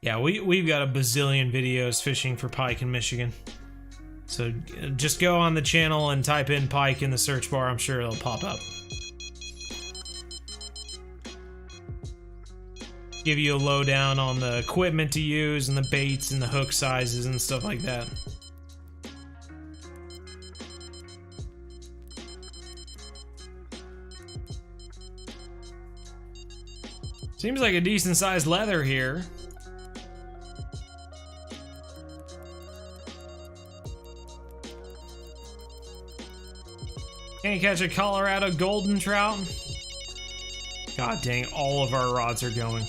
Yeah, we've got a bazillion videos fishing for pike in Michigan. So just go on the channel and type in pike in the search bar. I'm sure it'll pop up. Give you a lowdown on the equipment to use and the baits and the hook sizes and stuff like that. Seems like a decent sized leather here. Can you catch a Colorado golden trout? God dang, all of our rods are going.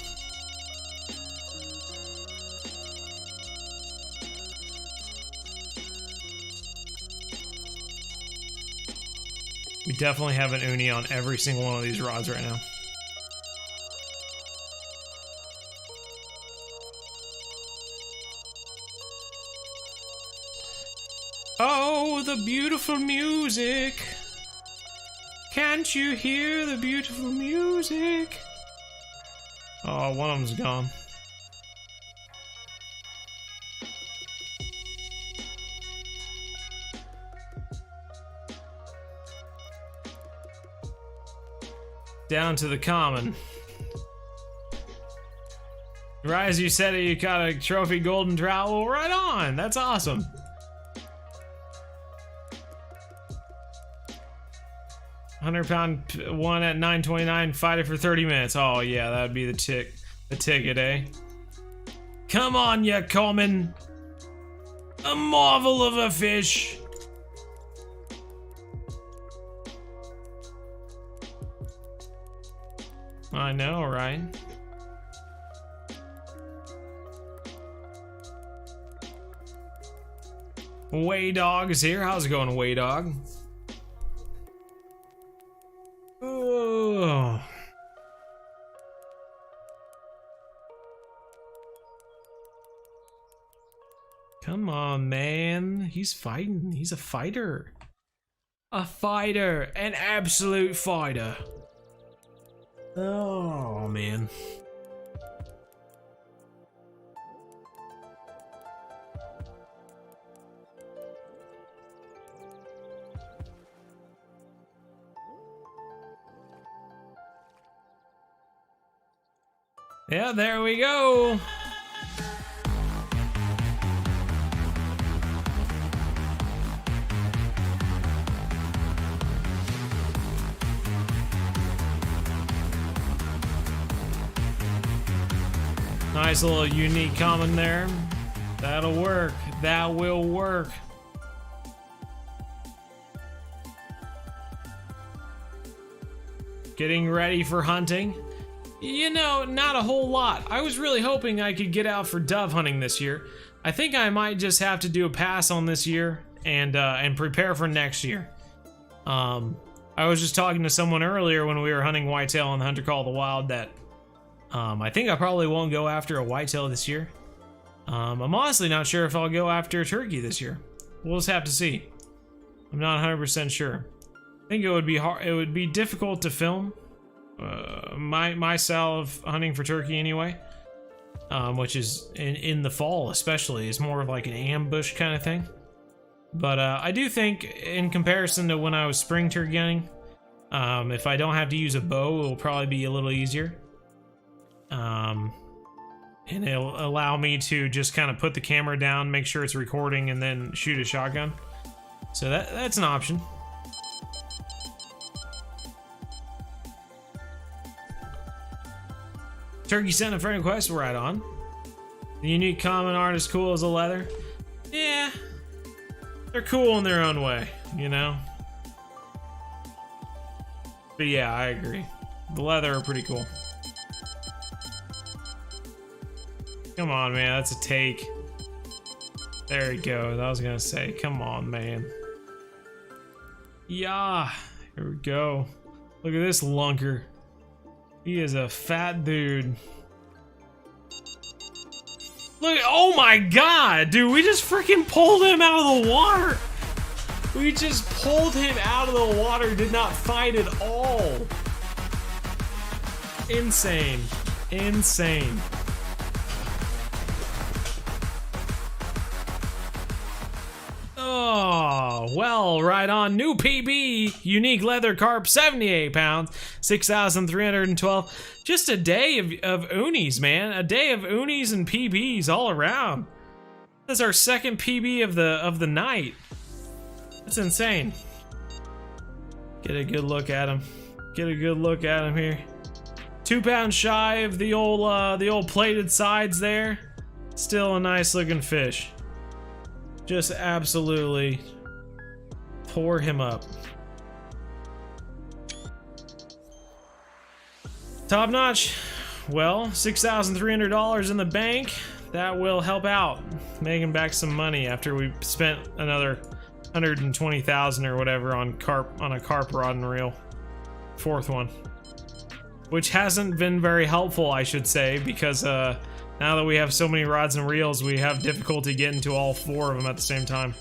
We definitely have an uni on every single one of these rods right now. Oh, the beautiful music. Can't you hear the beautiful music? Oh, one of them's gone. Down to the common. Right as you said it, you caught a trophy golden trout. Well, right on. That's awesome. £100 one at 9.29. Fight it for 30 minutes. Oh yeah, that would be the ticket, eh? Come on, you common. A marvel of a fish. I know, right? Way Dog is here. How's it going, Way Dog? Oh. Come on, man. He's fighting. He's a fighter. A fighter. An absolute fighter. Oh, man. Yeah, there we go. Nice little unique comment there. That'll work. That will work. Getting ready for hunting. You know, not a whole lot. I was really hoping I could get out for dove hunting this year. I think I might just have to do a pass on this year and prepare for next year. I was just talking to someone earlier when we were hunting whitetail on the Hunter Call of the Wild that I think I probably won't go after a whitetail this year. I'm honestly not sure if I'll go after a turkey this year. We'll just have to see. I'm not 100% sure. I think it would be hard. It would be difficult to film. My style of hunting for turkey anyway, which is in the fall especially, is more of like an ambush kind of thing. But I do think in comparison to when I was spring turkey hunting, if I don't have to use a bow, it'll probably be a little easier. And it'll allow me to just kind of put the camera down, make sure it's recording, and then shoot a shotgun. So that's an option. Turkey sent a friend request, right on. The unique common art is cool as a leather. Yeah, they're cool in their own way, you know? But yeah, I agree. The leather are pretty cool. Come on, man, that's a take. There he goes. I was gonna say, come on, man. Yeah, here we go. Look at this lunker. He is a fat dude. Look, oh my god, dude, we just freaking pulled him out of the water. We just pulled him out of the water, did not fight at all. Insane. Insane. Oh, well, right on. New PB, unique leather carp, 78 pounds, 6,312. Just a day of unis, man. A day of unis and PBs all around. That's our second PB of the night. That's insane. Get a good look at him. Get a good look at him here. 2 pounds shy of the old plated sides there. Still a nice looking fish. Just absolutely pour him up. Top notch. Well, $6,300 in the bank. That will help out making back some money after we spent another 120,000 or whatever on a carp rod and reel. Fourth one. Which hasn't been very helpful, I should say, because now that we have so many rods and reels, we have difficulty getting to all 4 of them at the same time.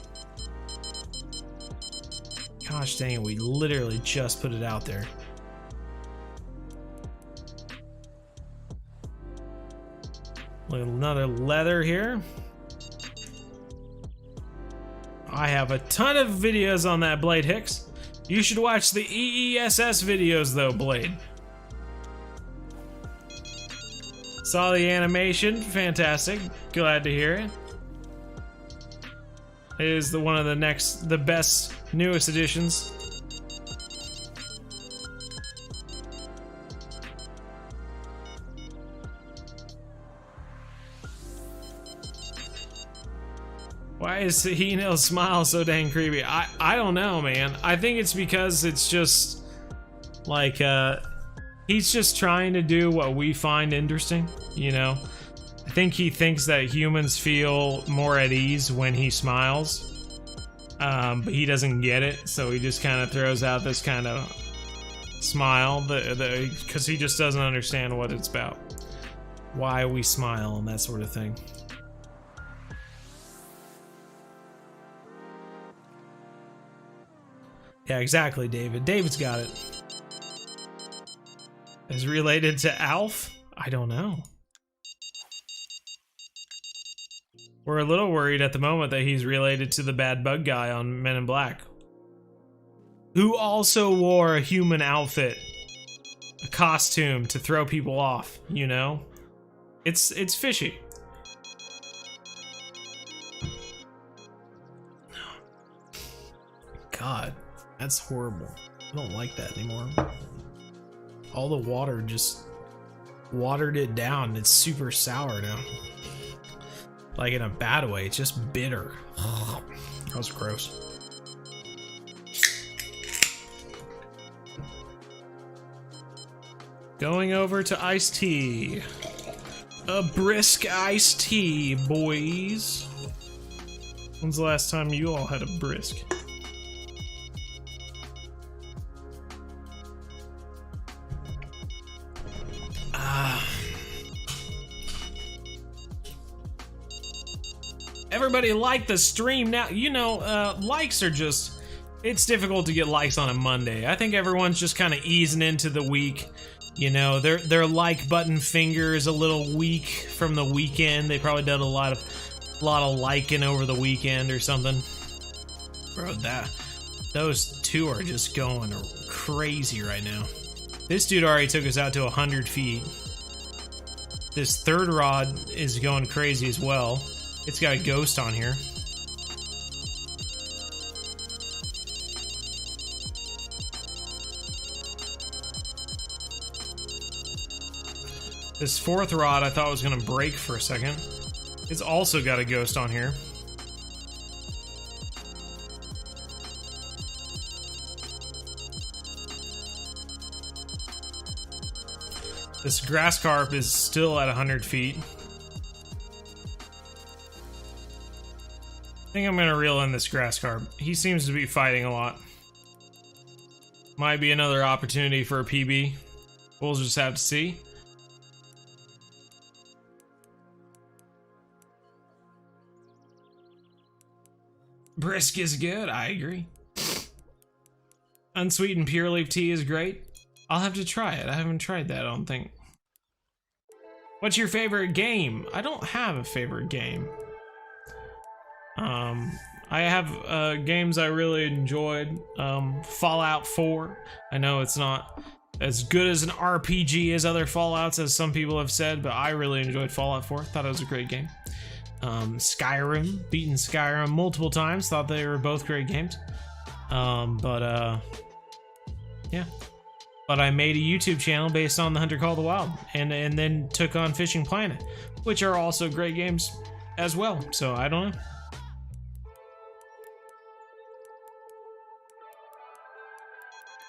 Gosh dang it, we literally just put it out there. Look at another leather here. I have a ton of videos on that, Blade Hicks. You should watch the EESS videos though, Blade. Saw the animation, fantastic. Glad to hear it. It is one of the best, newest additions. Why is Hino's smile so dang creepy? I don't know, man. I think it's because it's just like he's just trying to do what we find interesting, you know? I think he thinks that humans feel more at ease when he smiles, but he doesn't get it, so he just kind of throws out this kind of smile because he just doesn't understand what it's about, why we smile and that sort of thing. Yeah, exactly, David. David's got it. Is related to Alf? I don't know. We're a little worried at the moment that he's related to the bad bug guy on Men in Black, who also wore a human outfit, a costume to throw people off, you know? It's fishy. God, that's horrible. I don't like that anymore. All the water just watered it down. It's super sour now. Like in a bad way, it's just bitter. That was gross. Going over to iced tea. A brisk iced tea, boys. When's the last time you all had a brisk? Everybody like the stream now. You know, likes are just, it's difficult to get likes on a Monday. I think everyone's just kind of easing into the week. You know, their like button finger is a little weak from the weekend. They probably did a lot of liking over the weekend or something. Bro, those two are just going crazy right now. This dude already took us out to 100 feet. This third rod is going crazy as well. It's got a ghost on here. This fourth rod I thought was gonna break for a second. It's also got a ghost on here. This grass carp is still at 100 feet. I think I'm gonna reel in this grass carp. He seems to be fighting a lot. Might be another opportunity for a PB. We'll just have to see. Brisk is good, I agree. Unsweetened pure leaf tea is great. I'll have to try it. I haven't tried that, I don't think. What's your favorite game? I don't have a favorite game. I have games I really enjoyed. Fallout 4. I know it's not as good as an RPG as other Fallouts, as some people have said, but I really enjoyed Fallout 4. Thought it was a great game. Skyrim, beaten Skyrim multiple times. Thought they were both great games. Yeah. But I made a YouTube channel based on The Hunter Call the Wild, and then took on Fishing Planet, which are also great games as well. So I don't know.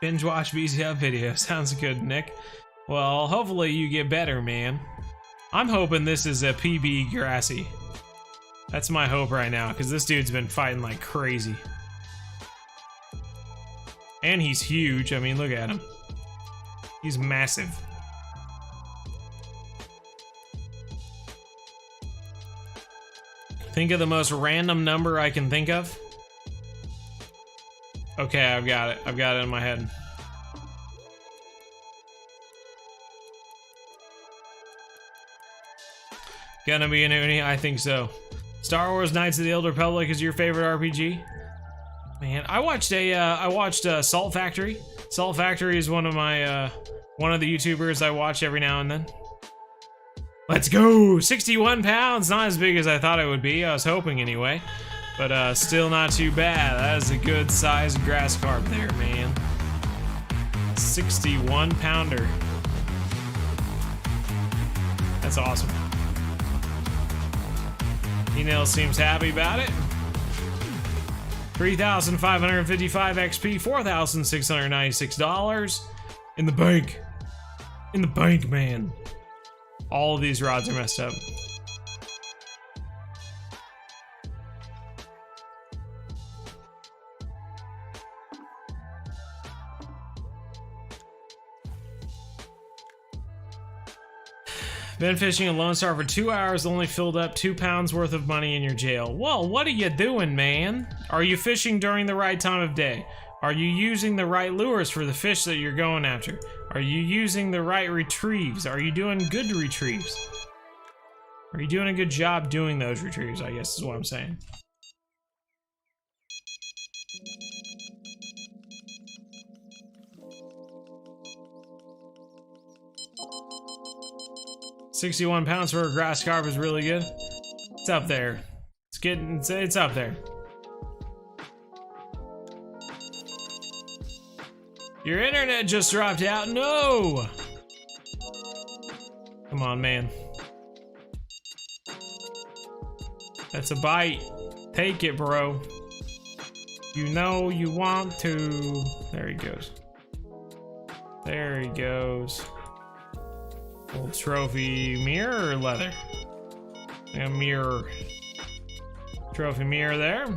Binge watch bzhub video. Sounds good, Nick. Well, hopefully you get better, man. I'm hoping this is a PB Grassy. That's my hope right now, because this dude's been fighting like crazy. And he's huge. I mean, look at him. He's massive. Think of the most random number I can think of. Okay, I've got it. I've got it in my head. Gonna be an uni? I think so. Star Wars Knights of the Old Republic is your favorite RPG? Man, I watched Salt Factory. Salt Factory is one of my one of the YouTubers I watch every now and then. Let's go! 61 pounds, not as big as I thought it would be. I was hoping anyway, but still not too bad. That is a good sized grass carp there, man. 61 pounder. That's awesome. Enel seems happy about it. 3,555 XP, $4,696 in the bank. In the bank, man. All of these rods are messed up. Been fishing in Lone Star for 2 hours, only filled up 2 pounds worth of money in your jail. Well, what are you doing, man? Are you fishing during the right time of day? Are you using the right lures for the fish that you're going after? Are you using the right retrieves? Are you doing good retrieves? Are you doing a good job doing those retrieves, I guess is what I'm saying. £61 for a grass carp is really good. It's up there. It's up there. Your internet just dropped out. No! Come on, man. That's a bite. Take it, bro. You know you want to. There he goes. There he goes. Old trophy mirror or leather? A mirror. Trophy mirror there.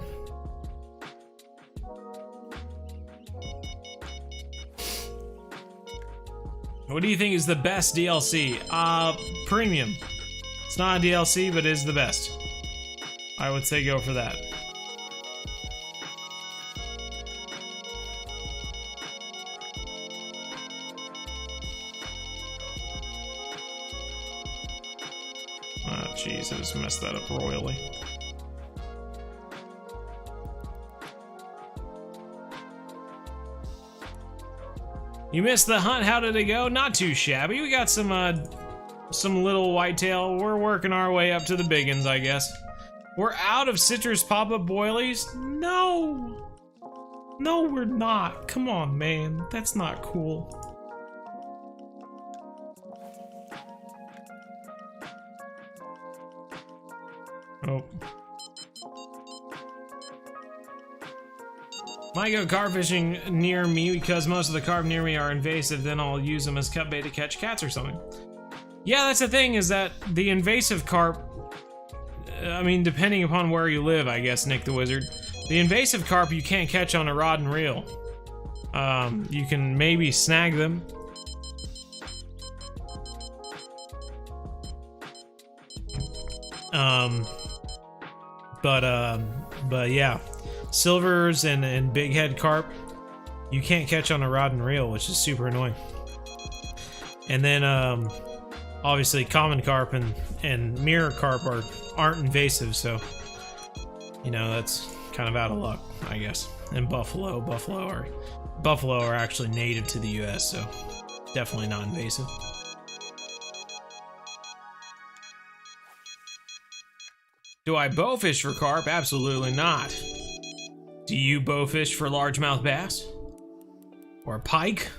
What do you think is the best DLC? Premium. It's not a DLC, but it is the best. I would say go for that. Oh, jeez, I just messed that up royally. You missed the hunt. How did it go? Not too shabby. We got some little whitetail. We're working our way up to the big ones, I guess. We're out of citrus pop-up boilies? No! No, we're not. Come on, man. That's not cool. Oh. Might go carp fishing near me because most of the carp near me are invasive, then I'll use them as cut bait to catch cats or something. Yeah, that's the thing, is that the invasive carp, I mean, depending upon where you live, I guess, Nick the Wizard, the invasive carp you can't catch on a rod and reel. You can maybe snag them. But yeah. Silvers and big head carp, you can't catch on a rod and reel, which is super annoying. And then, obviously, common carp and mirror carp aren't invasive, so you know that's kind of out of luck, I guess. And buffalo are actually native to the U.S., so definitely not invasive. Do I bow fish for carp? Absolutely not. Do you bow fish for largemouth bass? Or pike?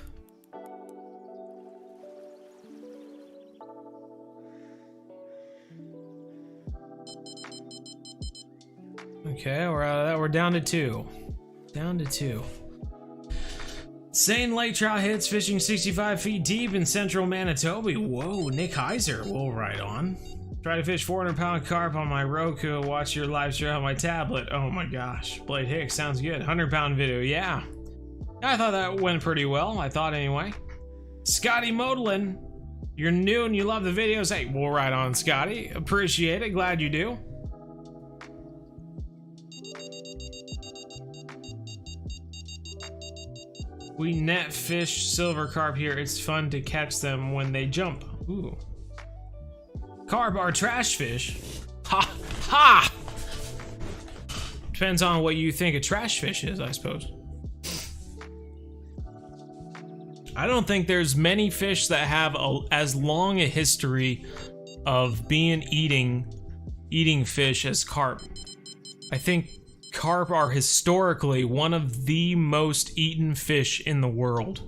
Okay, we're out of that. We're down to 2. Down to 2. Sane lake trout hits fishing 65 feet deep in central Manitoba. Whoa, Nick Heiser. Well, right on. Try to fish 400-pound carp on my Roku. Watch your live stream on my tablet. Oh my gosh. Blade Hicks sounds good. 100-pound video. Yeah. I thought that went pretty well. I thought anyway. Scotty Modlin, you're new and you love the videos. Hey, well, right on, Scotty. Appreciate it. Glad you do. We net fish silver carp here. It's fun to catch them when they jump. Ooh. Carp are trash fish. Ha! Ha! Depends on what you think a trash fish is, I suppose. I don't think there's many fish that have as long a history of eating fish as carp. I think carp are historically one of the most eaten fish in the world.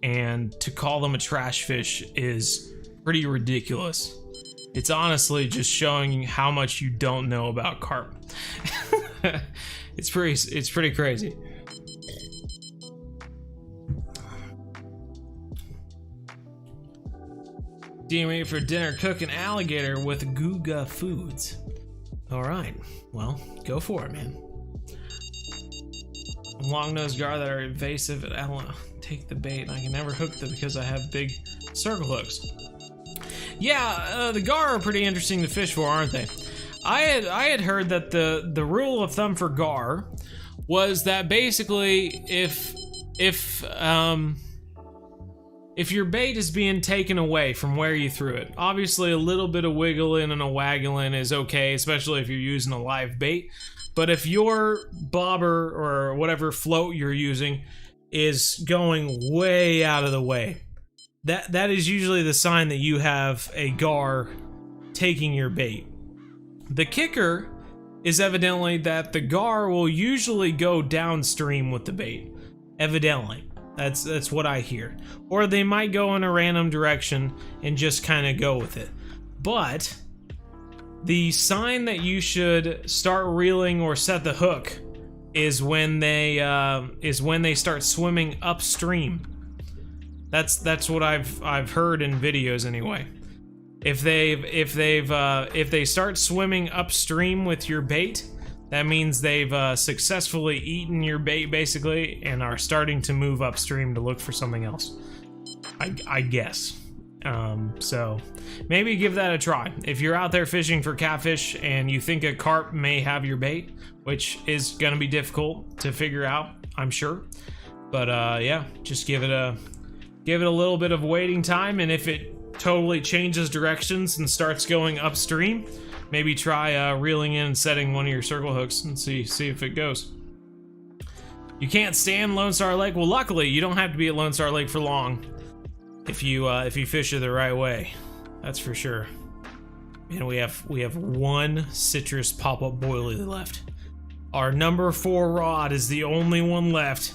And to call them a trash fish is pretty ridiculous. It's honestly just showing how much you don't know about carp. It's pretty crazy. DMA for dinner, cook an alligator with Guga Foods. All right, well, go for it, man. Long-nosed gar that are invasive and I don't take the bait. I can never hook them because I have big circle hooks. Yeah, the gar are pretty interesting to fish for, aren't they? I had heard that the rule of thumb for gar was that basically if your bait is being taken away from where you threw it, obviously a little bit of wiggling and a waggling is okay, especially if you're using a live bait. But if your bobber or whatever float you're using is going way out of the way, that is usually the sign that you have a gar taking your bait. The kicker is evidently that the gar will usually go downstream with the bait. Evidently. That's what I hear. Or they might go in a random direction and just kind of go with it. But the sign that you should start reeling or set the hook is when they start swimming upstream. That's what I've heard in videos anyway. If they start swimming upstream with your bait, that means they've successfully eaten your bait, basically, and are starting to move upstream to look for something else. I guess. So maybe give that a try. If you're out there fishing for catfish and you think a carp may have your bait, which is going to be difficult to figure out, I'm sure. But yeah, just give it a little bit of waiting time, and if it totally changes directions and starts going upstream, maybe try reeling in and setting one of your circle hooks and see if it goes. You can't stand Lone Star Lake? Well, luckily, you don't have to be at Lone Star Lake for long if you fish it the right way. That's for sure. And we have one citrus pop-up boilie left. Our number 4 rod is the only one left.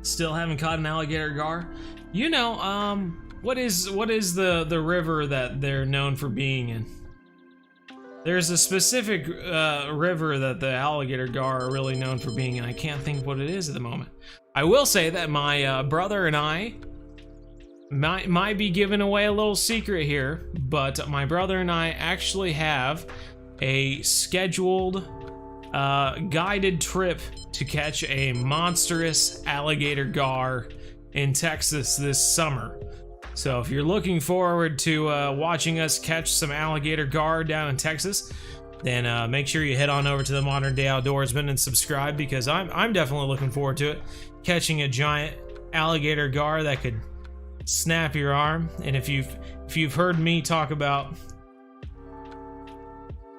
Still haven't caught an alligator gar. You know, what is the river that they're known for being in? There's a specific river that the alligator gar are really known for being in. I can't think what it is at the moment. I will say that my brother and I might be giving away a little secret here, but my brother and I actually have a scheduled guided trip to catch a monstrous alligator gar in Texas this summer. So if you're looking forward to watching us catch some alligator gar down in Texas, then make sure you head on over to the Modern Day Outdoorsman and subscribe, because I'm definitely looking forward to it. Catching a giant alligator gar that could snap your arm. And if you've heard me talk about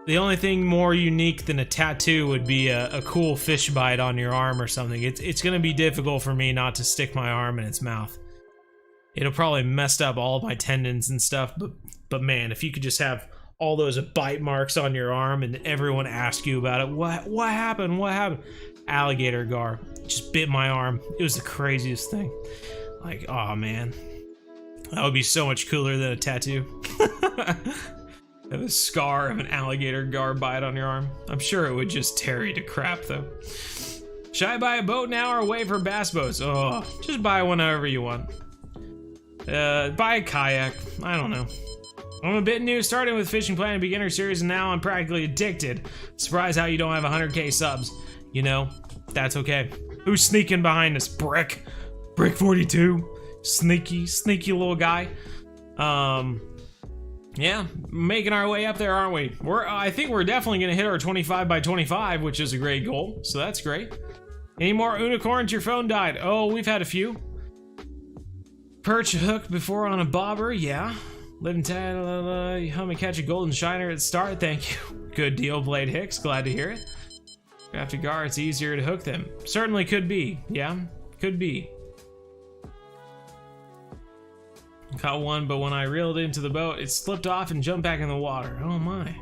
the only thing more unique than a tattoo would be a cool fish bite on your arm or something. It's gonna be difficult for me not to stick my arm in its mouth. It'll probably mess up all of my tendons and stuff, but man, if you could just have all those bite marks on your arm and everyone ask you about it, what happened? What happened? Alligator gar just bit my arm. It was the craziest thing. Like, oh man, that would be so much cooler than a tattoo. Have a scar of an alligator gar bite on your arm. I'm sure it would just tear you to crap though. Should I buy a boat now or wait for bass boats? Oh, just buy one however you want. Buy a kayak. I don't know. I'm a bit new, starting with Fishing Planet Beginner Series, and now I'm practically addicted. Surprised how you don't have 100k subs. You know, That's okay. Who's sneaking behind us? Brick 42. Sneaky little guy. Yeah, making our way up there, aren't we? I think we're definitely gonna hit our 25 by 25, which is a great goal, so that's great. Any more unicorns? Your phone died. Oh, we've had a few. Perch hook before on a bobber, yeah. Live and tell, you help me catch a golden shiner at the start, thank you. Good deal, Blade Hicks, glad to hear it. After gar, it's easier to hook them. Certainly could be, yeah, could be. Caught one, but when I reeled into the boat, it slipped off and jumped back in the water. Oh my.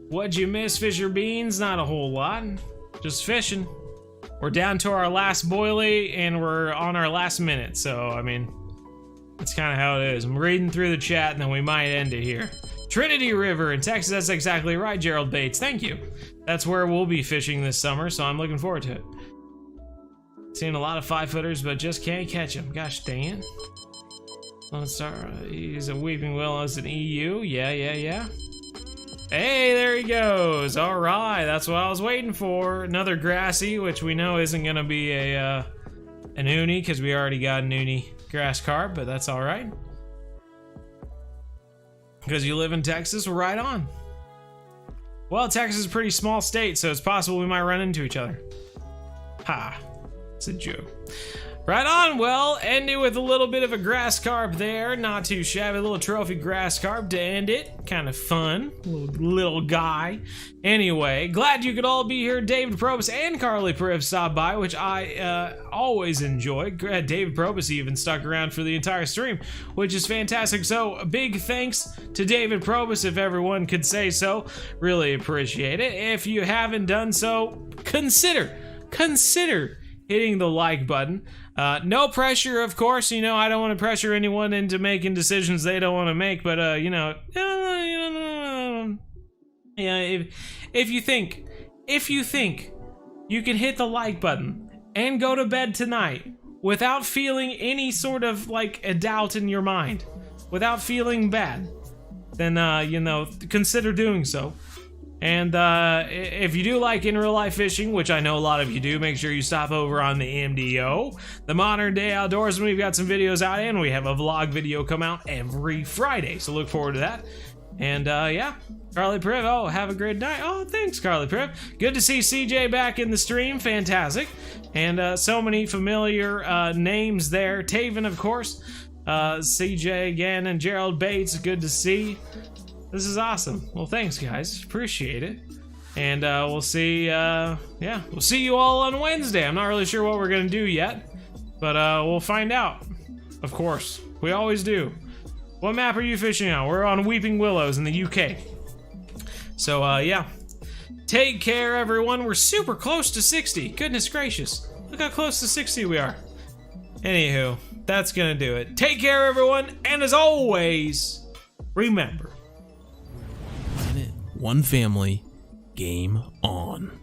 What'd you miss, Fisher Beans? Not a whole lot. Just fishing. We're down to our last boilie, and we're on our last minute, so, I mean, that's kind of how it is. I'm reading through the chat, and then we might end it here. Trinity River in Texas, that's exactly right, Gerald Bates, thank you. That's where we'll be fishing this summer, so I'm looking forward to it. Seen a lot of 5-footers, but just can't catch them. Gosh dang it. Let's start. He's a Weeping Willows in EU. Yeah. Hey, there he goes. All right, that's what I was waiting for. Another grassy, which we know isn't gonna be an uni because we already got an uni grass carp, but that's all right. Because you live in Texas, we're right on. Well, Texas is a pretty small state, so it's possible we might run into each other. Ha, it's a joke. Right on, well, ending with a little bit of a grass carp there. Not too shabby, a little trophy grass carp to end it. Kind of fun, little guy. Anyway, glad you could all be here. David Probus and Carly Priv stopped by, which I always enjoy. David Probus even stuck around for the entire stream, which is fantastic. So, a big thanks to David Probus, if everyone could say so. Really appreciate it. If you haven't done so, consider hitting the like button. No pressure, of course. You know, I don't want to pressure anyone into making decisions they don't want to make, but, if you think you can hit the like button and go to bed tonight without feeling any sort of, like, a doubt in your mind, without feeling bad, then, consider doing so. And if you do like in real life fishing, which I know a lot of you do, make sure you stop over on the MDO, the Modern Day Outdoorsman. We've got some videos out, and we have a vlog video come out every Friday, so look forward to that. And yeah, Carly Priv, oh, have a great night. Oh, thanks, Carly Priv. Good to see CJ back in the stream, fantastic. And so many familiar names there. Taven, of course, CJ again, and Gerald Bates, good to see. This is awesome. Well, thanks, guys. Appreciate it. And we'll see, we'll see you all on Wednesday. I'm not really sure what we're going to do yet, but we'll find out. Of course. We always do. What map are you fishing on? We're on Weeping Willows in the UK. So, yeah. Take care, everyone. We're super close to 60. Goodness gracious. Look how close to 60 we are. Anywho, that's going to do it. Take care, everyone. And as always, remember. One family, game on.